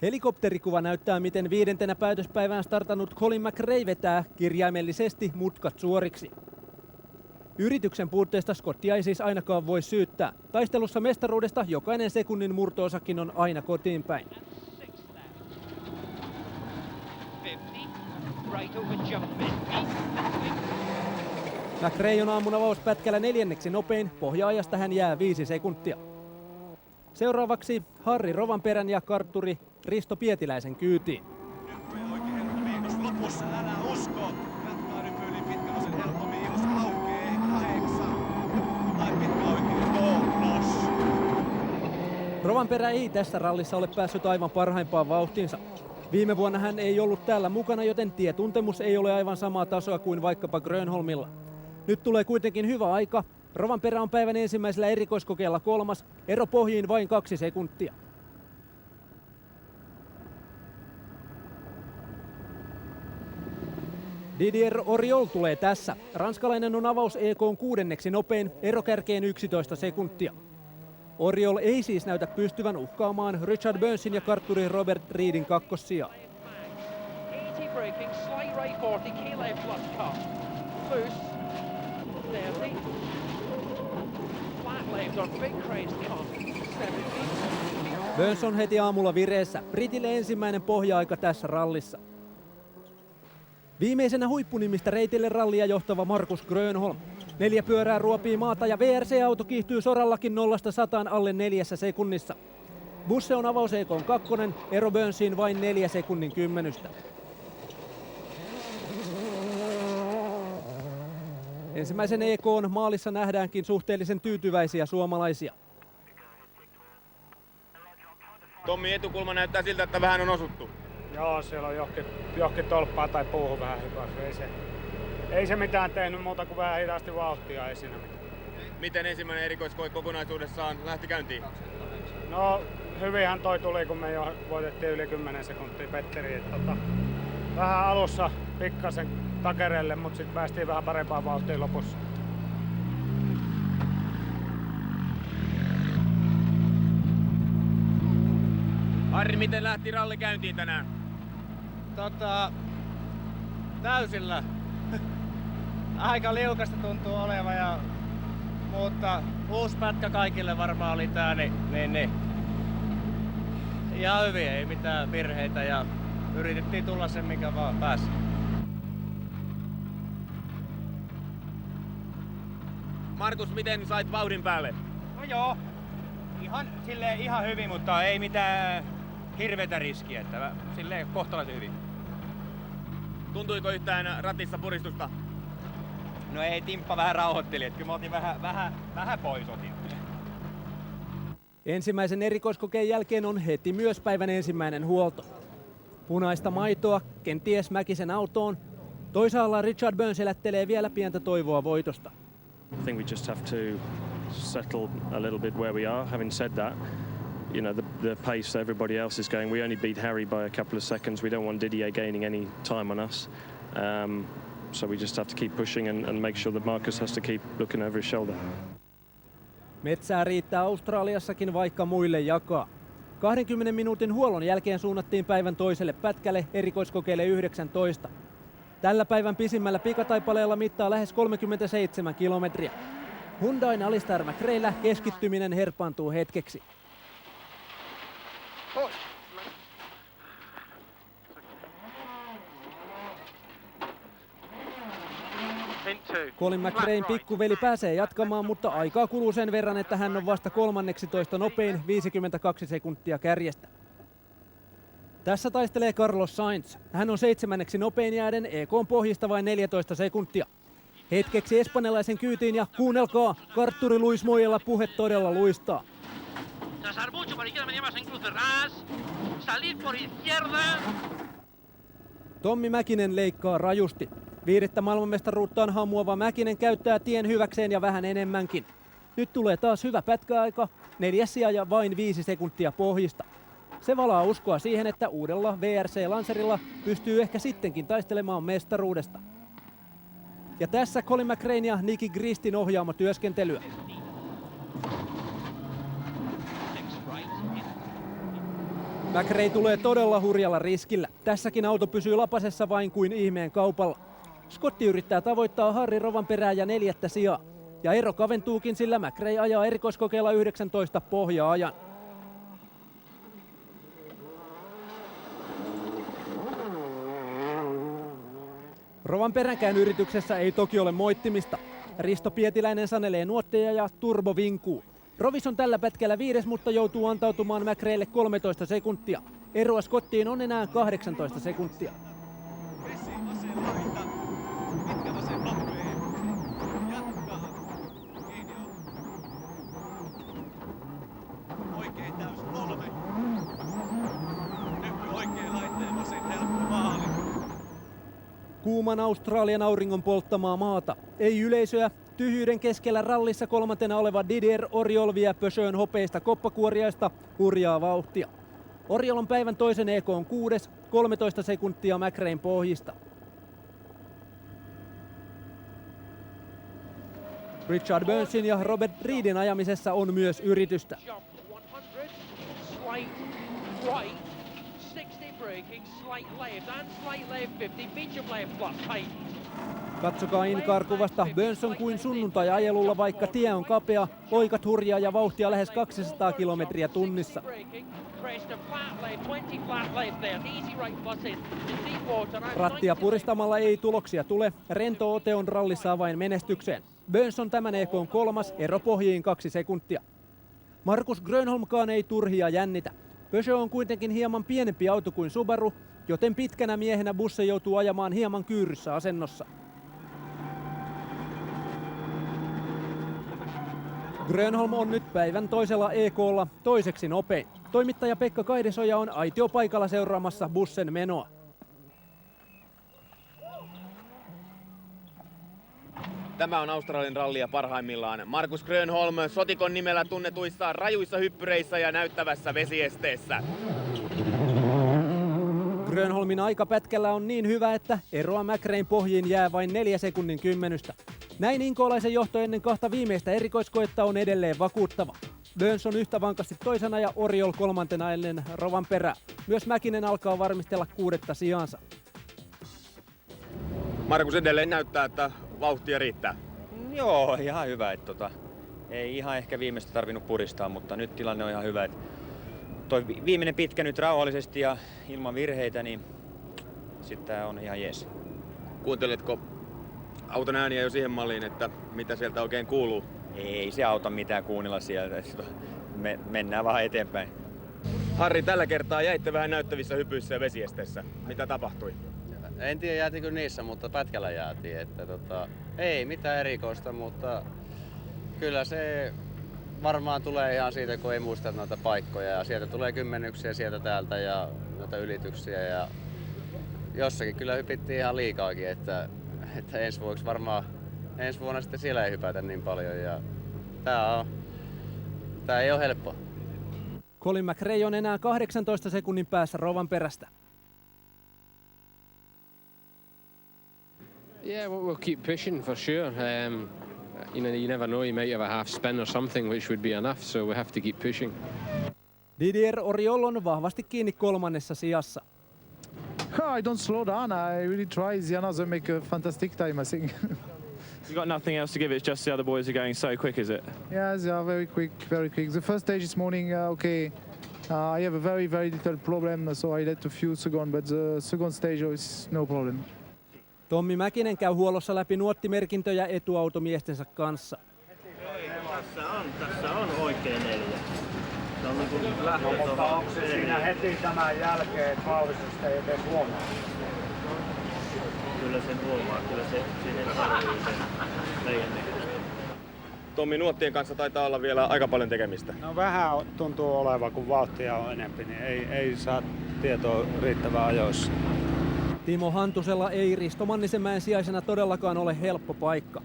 Helikopterikuva näyttää, miten 5. päätöspäivään startannut Colin McRae vetää kirjaimellisesti mutkat suoriksi. Yrityksen puutteesta Scottia ei siis ainakaan voi syyttää. Taistelussa mestaruudesta jokainen sekunnin murto-osakin on aina kotiin päin. McRae on aamun avauspätkällä 4. nopein, pohja-ajasta hän jää 5 sekuntia. Seuraavaksi Harri Rovanperän ja kartturi Risto Pietiläisen kyytiin. Lopussa älä usko. Jatkaa yli pitkällä sen helpommin. Jos aukee 8 tai pitkä oikein bonus. Rovanperä ei tässä rallissa ole päässyt aivan parhaimpaan vauhtiinsa. Viime vuonna hän ei ollut täällä mukana, joten tietuntemus ei ole aivan samaa tasoa kuin vaikkapa Grönholmilla. Nyt tulee kuitenkin hyvä aika. Rovanperä on päivän ensimmäisellä erikoiskokeella 3. Ero pohjiin vain 2 sekuntia. Didier Oriol tulee tässä. Ranskalainen on avaus EK:n 6. nopein, ero kärkeen 11 sekuntia. Oriol ei siis näytä pystyvän uhkaamaan Richard Burnsin ja kartturi Robert Reedin kakkossijaa. Burns on heti aamulla vireessä. Britille ensimmäinen pohja-aika tässä rallissa. Viimeisenä huippunimistä reitille rallia johtava Markus Grönholm. 4 pyörää ruopii maata ja VRC-auto kiihtyy sorallakin 0-100 alle 4 sekunnissa. Busse on avaus EK:n 2, ero Burnsiin vain 4 sekunnin kymmenystä. Ensimmäisen EK:n maalissa nähdäänkin suhteellisen tyytyväisiä suomalaisia. Tommi, etukulma näyttää siltä, että vähän on osuttu. Joo, siellä on johonkin tolppaa tai puuhun vähän hypässyt. Ei se mitään tehnyt muuta kuin vähän hitaasti vauhtia, ei siinä mitään. Miten ensimmäinen erikoiskoe kokonaisuudessaan lähti käyntiin? No hyvinhän toi tuli, kun me jo voitettiin yli 10 sekuntia Petteri. Vähän alussa pikkasen takerelle, mutta sitten päästiin vähän parempaan vauhtiin lopussa. Harri, miten lähti ralli käyntiin tänään? Täysillä. Aika liukasta tuntuu olevan, mutta uusi pätkä kaikille varmaan oli tää, niin. Ihan hyvin, ei mitään virheitä ja yritettiin tulla sen mikä vaan pääsi. Markus, miten sait vauhdin päälle? No joo, ihan hyvin, mutta ei mitään hirveätä riskiä, että silleen kohtalaisen hyvin. Tuntuiko yhtään ratissa puristusta? No ei, Timppa vähän rauhoitteli, että kyllä mä otin vähän pois otin. Ensimmäisen erikoiskokeen jälkeen on heti myös päivän ensimmäinen huolto. Punaista maitoa, kenties Mäkisen autoon. Toisaalla Richard Burns elättelee vielä pientä toivoa voitosta. I think we just have to settle a little bit where we are. Having said that, you know, the pace everybody else is going. We only beat Harry by a couple of seconds. We don't want Didier gaining any time on us. So we just have to keep pushing and make sure that Marcus has to keep looking over his shoulder. Metsää riittää Australiassakin, vaikka muille jakaa. 20 minuutin huollon jälkeen suunnattiin päivän toiselle pätkälle erikoiskokeelle 19. Tällä päivän pisimmällä pikataipaleella mittaa lähes 37 kilometriä. Hyundain Alistair McRaeillä keskittyminen herpaantuu hetkeksi. Colin McRaen pikkuveli pääsee jatkamaan, mutta aikaa kuluu sen verran, että hän on vasta 13 nopein 52 sekuntia kärjestä. Tässä taistelee Carlos Sainz. Hän on 7. nopein jääden EK:n pohjista vain 14 sekuntia. Hetkeksi espanjalaisen kyytiin ja kuunnelkaa, kartturi Luis Moyalla puhe todella luistaa. Tommi Mäkinen leikkaa rajusti. 5. maailmanmestaruuttaan hamuava Mäkinen käyttää tien hyväkseen ja vähän enemmänkin. Nyt tulee taas hyvä pätkäaika, 4. sija ja vain 5 sekuntia pohjista. Se valaa uskoa siihen, että uudella VRC-lanserilla pystyy ehkä sittenkin taistelemaan mestaruudesta. Ja tässä Colin McRaen ja Nicky Gristin ohjaamo työskentelyä. McRae tulee todella hurjalla riskillä. Tässäkin auto pysyy lapasessa vain kuin ihmeen kaupalla. Scotti yrittää tavoittaa Harri Rovanperää ja 4. sijaa. Ja ero kaventuukin, sillä McRae ajaa erikoiskokeella 19 pohja-ajan. Rovanperänkään yrityksessä ei toki ole moittimista. Risto Pietiläinen sanelee nuotteja ja turbo vinkuu. Rovis on tällä pätkällä 5, mutta joutuu antautumaan McRaelle 13 sekuntia. Eroa Scottiin on enää 18 sekuntia. Kuuman Australian auringon polttamaa maata. Ei yleisöä. Tyhjyyden keskellä rallissa 3. oleva Didier Oriol vie Peugeotin hopeista koppakuoriaista hurjaa vauhtia. Oriol on päivän toisen EK:n 6, 13 sekuntia McRaen pohjista. Richard Burnsin ja Robert Reedin ajamisessa on myös yritystä. Katsokaa InCar-kuvasta, Burns on kuin sunnuntai-ajelulla, vaikka tie on kapea, oikat hurjaa ja vauhtia lähes 200 kilometriä tunnissa. Rattia puristamalla ei tuloksia tule, rento ote on rallissa avain menestykseen. Burns on tämän EK:n 3, ero pohjiin 2 sekuntia. Markus Grönholmkaan ei turhia jännitä. Peugeot on kuitenkin hieman pienempi auto kuin Subaru, joten pitkänä miehenä Busse joutuu ajamaan hieman kyyryssä asennossa. Grönholm on nyt päivän toisella EK:lla toiseksi nopein. Toimittaja Pekka Kaidesoja on aitiopaikalla seuraamassa Bussen menoa. Tämä on Australian rallia parhaimmillaan. Markus Grönholm Sotikon nimellä tunnetuissa rajuissa hyppyreissä ja näyttävässä vesiesteessä. Grönholmin aikapätkällä on niin hyvä, että eroa McRaen pohjiin jää vain 4 sekunnin kymmenystä. Näin inkoolaisen johto ennen kahta viimeistä erikoiskoetta on edelleen vakuuttava. Burns on yhtä vankasti toisena ja Oriol kolmantena ennen Rovanperää. Myös Mäkinen alkaa varmistella 6. sijaansa. Markus edelleen näyttää, että vauhtia riittää. Joo, ihan hyvä. Ei ihan ehkä viimeistä tarvinnut puristaa, mutta nyt tilanne on ihan hyvä. Toi viimeinen pitkä nyt rauhallisesti ja ilman virheitä, niin sitten tää on ihan jees. Kuunteletko auton ääniä jo siihen malliin, että mitä sieltä oikein kuuluu? Ei se auta mitään kuunnella sieltä. Mennään vaan eteenpäin. Harri, tällä kertaa jäitte vähän näyttävissä hypyissä ja vesiesteessä. Mitä tapahtui? En tiedä jäätikö niissä, mutta pätkällä jäätiin. Ei mitään erikoista, mutta kyllä se varmaan tulee ihan siitä, kun ei muista noita paikkoja. Ja sieltä tulee kymmenyksiä sieltä täältä ja noita ylityksiä. Ja jossakin kyllä hypittiin ihan liikaakin, että ensi vuonna sitten siellä ei hypätä niin paljon. Ja tää ei ole helppoa. Colin McRae on enää 18 sekunnin päässä Rovanperästä. Yeah, we'll keep pushing for sure. You never know, you might have a half spin or something which would be enough, so we have to keep pushing. Didier Oriol on vahvasti kiinni 3. sijassa. I don't slow down. I really try. The others make a fantastic time, I think. You got nothing else to give. It's just the other boys are going so quick, is it? Yeah, they are very quick, very quick. The first stage this morning, I have a very, very little problem, so I let a few seconds, but the second stage is no problem. Tommi Mäkinen käy huollossa läpi nuottimerkintöjä etuautomiestensä kanssa. Tässä on oikein 4. Se on niin lähtö tuohon. Siinä heti tämän jälkeen, että Paulisesta ei edes huomaa. Kyllä sen huomaa, kyllä se sinne tarvii sen meidän näköistä. Tommi, nuottien kanssa taitaa olla vielä aika paljon tekemistä. No vähän tuntuu olevan, kun vauhtia on enempi, niin ei saa tietoa riittävän ajoissa. Timo Hantusella ei Risto Mannisenmäen sijaisena todellakaan ole helppo paikka.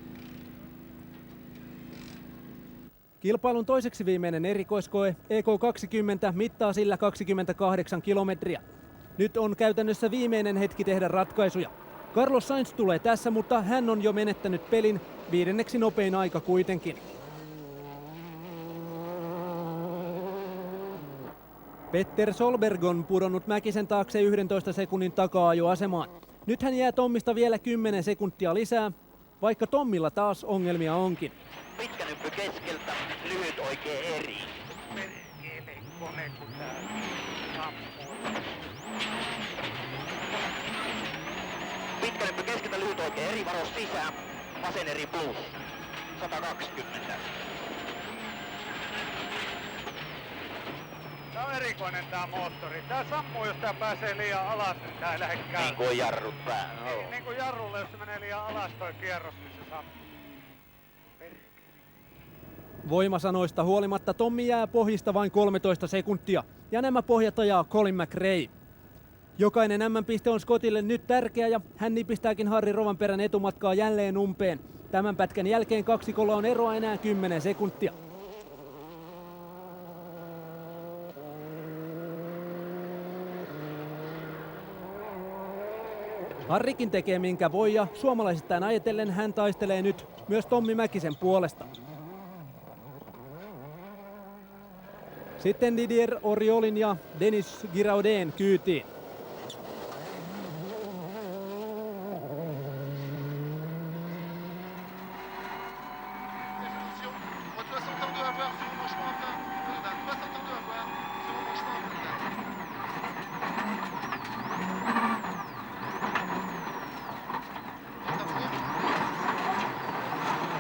Kilpailun toiseksi viimeinen erikoiskoe EK20 mittaa sillä 28 kilometriä. Nyt on käytännössä viimeinen hetki tehdä ratkaisuja. Carlos Sainz tulee tässä, mutta hän on jo menettänyt pelin, 5. nopein aika kuitenkin. Petter Solberg on pudonnut Mäkisen taakse 11 sekunnin taka-ajoasemaan. Nyt hän jää Tommista vielä 10 sekuntia lisää, vaikka Tommilla taas ongelmia onkin. Pitkä nyppy keskeltä, lyhyt oikea eri. Pitkä nyppy keskeltä, lyhyt oikea eri, varo sisään. Vasen eri plus. 120. Tää on erikoinen tää moottori. Tää sammuu, jos tää pääsee liian alas, niin tää ei lähde käymään. Niin kuin jarrut päällä. Niin kuin jarrulle, jos se menee liian alas toi kierros, niin se sammuu. Voimasanoista huolimatta Tommi jää pohjista vain 13 sekuntia, ja nämä pohjat ajaa Colin McRae. Jokainen M-piste on Scottille nyt tärkeä, ja hän nipistääkin Harri Rovanperän etumatkaa jälleen umpeen. Tämän pätkän jälkeen kaksikolla on eroa enää 10 sekuntia. Harrikin tekee minkä voi, ja suomalaisittain ajatellen hän taistelee nyt myös Tommi Mäkisen puolesta. Sitten Didier Oriolin ja Denis Giraudin kyytiin.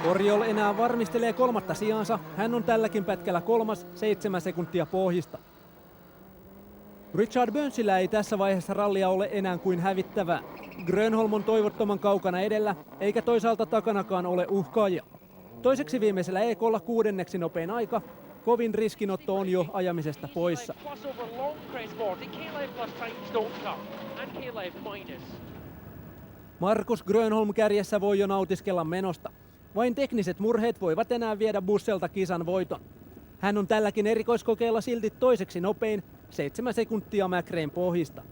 Oriol enää varmistelee 3. sijaansa. Hän on tälläkin pätkällä 3, 7 sekuntia pohjista. Richard Burnsillä ei tässä vaiheessa rallia ole enää kuin hävittävää. Grönholm on toivottoman kaukana edellä, eikä toisaalta takanakaan ole uhkaajia. Toiseksi viimeisellä EK:lla 6. nopein aika. Kovin riskinotto on jo ajamisesta poissa. Markus Grönholm kärjessä voi jo nautiskella menosta. Vain tekniset murheet voivat enää viedä Busselta kisan voiton. Hän on tälläkin erikoiskokeella silti toiseksi nopein, 7 sekuntia McRaen pohjista.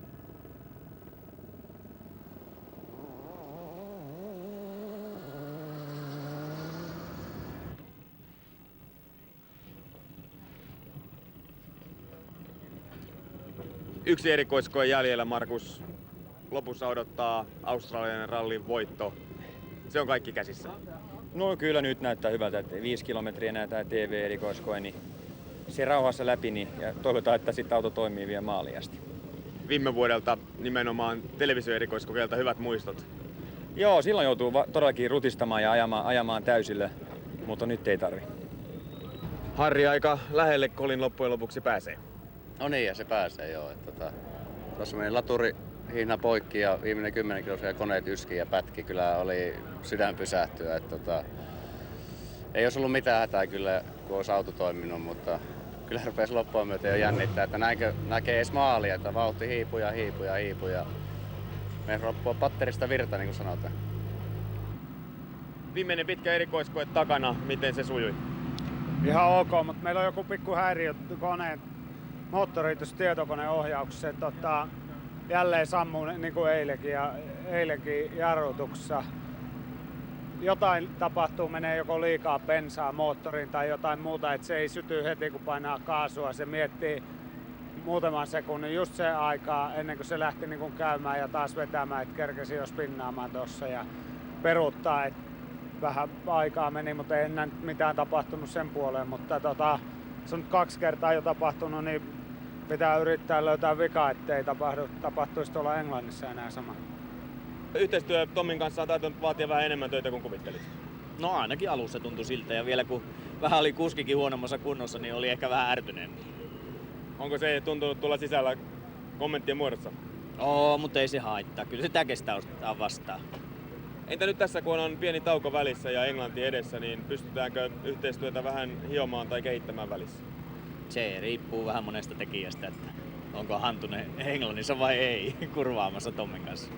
Yksi erikoiskoe jäljellä, Markus. Lopussa odottaa Australian rallin voitto. Se on kaikki käsissä. No kyllä nyt näyttää hyvältä, että 5 kilometriä näyttää TV-erikoiskoe, niin se rauhassa läpi niin, ja toivotaan, että sitten auto toimii vielä maaliin asti. Viime vuodelta nimenomaan televisioerikoiskokeilta hyvät muistot. Joo, silloin joutuu todellakin rutistamaan ja ajamaan täysille, mutta nyt ei tarvi. Harri aika lähelle Colin loppujen lopuksi pääsee. No niin, ja se pääsee joo. Tuossa meni laturi hihna poikki ja viimeinen 10 kilometriä koneet yski ja pätki. Kyllä oli sydän pysähtyä. Ei olisi ollut mitään hätää kyllä, kun olisi auto toiminut, mutta kyllä rupesi loppuun myöten jo jännittää, että näkee edes maalia, että vauhti hiipuu ja me loppua patterista virta, niin kuin sanotaan. Viimeinen pitkä erikoiskoe takana, miten se sujui? Ihan ok, mutta meillä on joku pikku häiriö koneen moottoritus tietokoneohjauksessa. Jälleen sammuu niin kuin eilenkin jarrutuksessa. Jotain tapahtuu, menee joko liikaa bensaa moottoriin tai jotain muuta, että se ei syty heti kun painaa kaasua. Se miettii muutaman sekunnin just se aikaa ennen kuin se lähti niin kuin käymään ja taas vetämään, että kerkesi jo spinnaamaan tuossa ja peruuttaa. Vähän aikaa meni, mutta ei enää mitään tapahtunut sen puoleen, mutta se on nyt 2 kertaa jo tapahtunut, niin pitää yrittää löytää vika, ettei tapahtuisi tuolla Englannissa enää sama. Yhteistyö Tomin kanssa on taitanut vaatia vähän enemmän töitä kuin kuvittelit. No ainakin alussa tuntui siltä ja vielä kun vähän oli kuskikin huonommassa kunnossa, niin oli ehkä vähän ärtyneen. Onko se tuntunut tulla sisällä kommenttien muodossa? Oo, mutta ei se haittaa. Kyllä sitä kestää ottaa vastaan. Entä nyt tässä, kun on pieni tauko välissä ja Englanti edessä, niin pystytäänkö yhteistyötä vähän hiomaan tai kehittämään välissä? Se riippuu vähän monesta tekijästä, että onko Hantunen Englannissa vai ei kurvaamassa Tommin kanssa.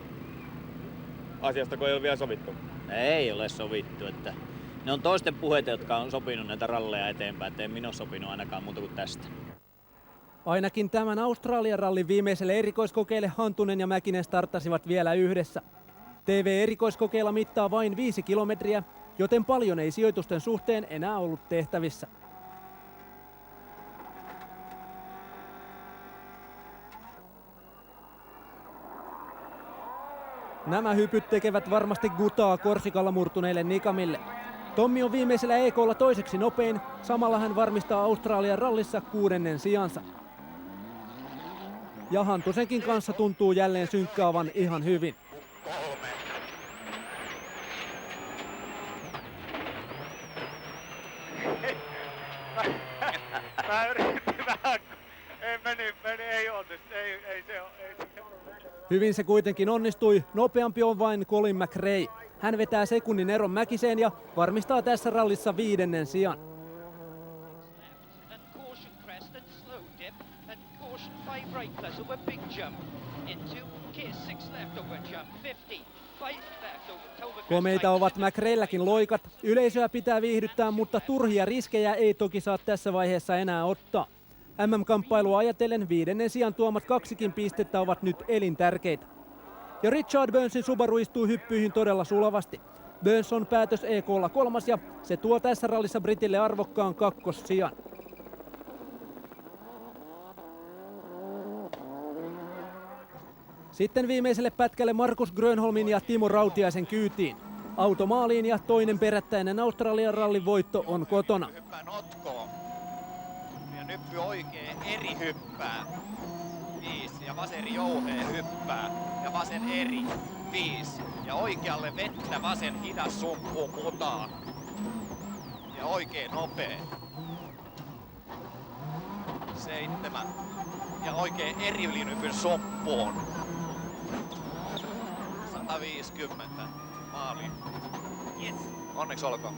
Asiasta kun ei ole vielä sovittu? Ei ole sovittu, että ne on toisten puheita, jotka on sopinut näitä ralleja eteenpäin, ettei minä ole sopinut ainakaan muuta kuin tästä. Ainakin tämän Australian rallin viimeiselle erikoiskokeelle Hantunen ja Mäkinen starttasivat vielä yhdessä. TV-erikoiskokeilla mittaa vain 5 kilometriä, joten paljon ei sijoitusten suhteen enää ollut tehtävissä. Nämä hypyt tekevät varmasti gutaa Korsikalla murtuneille Nikamille. Tommi on viimeisellä EK:lla toiseksi nopein, samalla hän varmistaa Australian rallissa 6. sijansa. Ja Hantusenkin kanssa tuntuu jälleen synkkaavan ihan hyvin. Mä yritin vähän, ei onnistu, ei se. Hyvin se kuitenkin onnistui, nopeampi on vain Colin McRae. Hän vetää sekunnin eron Mäkiseen ja varmistaa tässä rallissa 5. sijan. Komeita ovat McRaelläkin loikat. Yleisöä pitää viihdyttää, mutta turhia riskejä ei toki saa tässä vaiheessa enää ottaa. MM-kamppailua ajatellen 5. sijan tuomat 2 pistettä ovat nyt elintärkeitä. Ja Richard Burnsin Subaru istuu hyppyihin todella sulavasti. Burns on päätös EK:lla 3. ja se tuo tässä rallissa Britille arvokkaan 2. sijan. Sitten viimeiselle pätkälle Markus Grönholmin ja Timo Rautiaisen kyytiin. Auto maaliin ja toinen perättäinen Australian rallin voitto on kotona. Hyppää notkoon. Ja nyppy oikein eri hyppää. 5. Ja vasen jouhee hyppää. Ja vasen eri. 5. Ja oikealle vettä vasen hidas sumppuun mutaan. Ja oikein nopee. 7. Ja oikein eri nypyn soppuun. 150. Maali. Yes. Onneksi olkoon.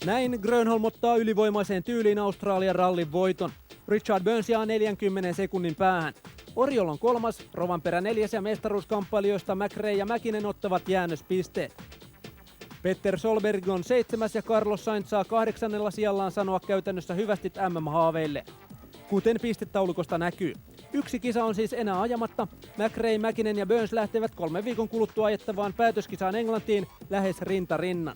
Näin Grönholm ottaa ylivoimaiseen tyyliin Australian rallin voiton. Richard Burns jää 40 sekunnin päähän. Oriol on 3, Rovanperä 4 ja mestaruuskamppailijoista McRae ja Mäkinen ottavat jäännöspisteet. Petter Solberg on 7. ja Carlos Sainz saa 8. sijallaan sanoa käytännössä hyvästit MM-haaveille. Kuten pistetaulukosta näkyy. Yksi kisa on siis enää ajamatta. McRae, Mäkinen ja Burns lähtevät 3 viikon kuluttua ajettavaan päätöskisaan Englantiin lähes rinta rinnan.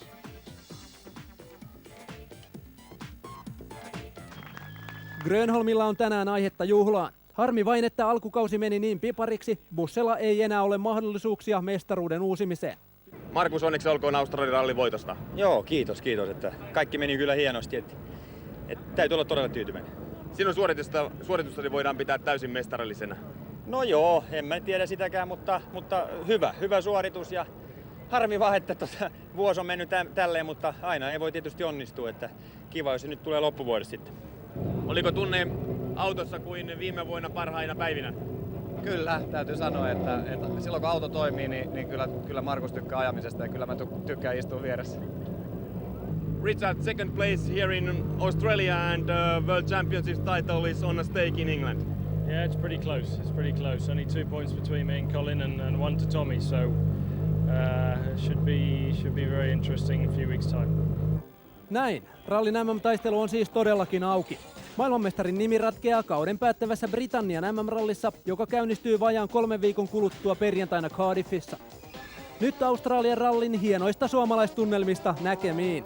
Grönholmilla on tänään aihetta juhlaan. Harmi vain, että alkukausi meni niin pipariksi, bussella ei enää ole mahdollisuuksia mestaruuden uusimiseen. Markus, onneksi olkoon Australian rallin voitosta. Joo, kiitos. Että kaikki meni kyllä hienosti. Että täytyy olla todella tyytyväinen. Sinun suoritustasi voidaan pitää täysin mestarallisena. No joo, en mä tiedä sitäkään, mutta hyvä suoritus ja harmi vaan, että vuosi on mennyt tälleen, mutta aina ei voi tietysti onnistua, että kiva, jos se nyt tulee loppuvuodesta sitten. Oliko tunne autossa kuin viime vuonna parhaina päivinä? Kyllä, täytyy sanoa, että silloin kun auto toimii, niin kyllä Markus tykkää ajamisesta ja kyllä mä tykkään istua vieressä. Richard, second place here in Australia and World Championship title is on a stake in England. Yeah, it's pretty close. Only 2 points between me and Colin and 1 to Tommy, so should be very interesting in a few weeks' time. Näin. Rallin MM-taistelu on siis todellakin auki. Maailmanmestarin nimi ratkeaa kauden päättävässä Britannian MM-rallissa, joka käynnistyy vajaan 3 viikon kuluttua perjantaina Cardiffissa. Nyt Australian rallin hienoista suomalaistunnelmista näkemiin.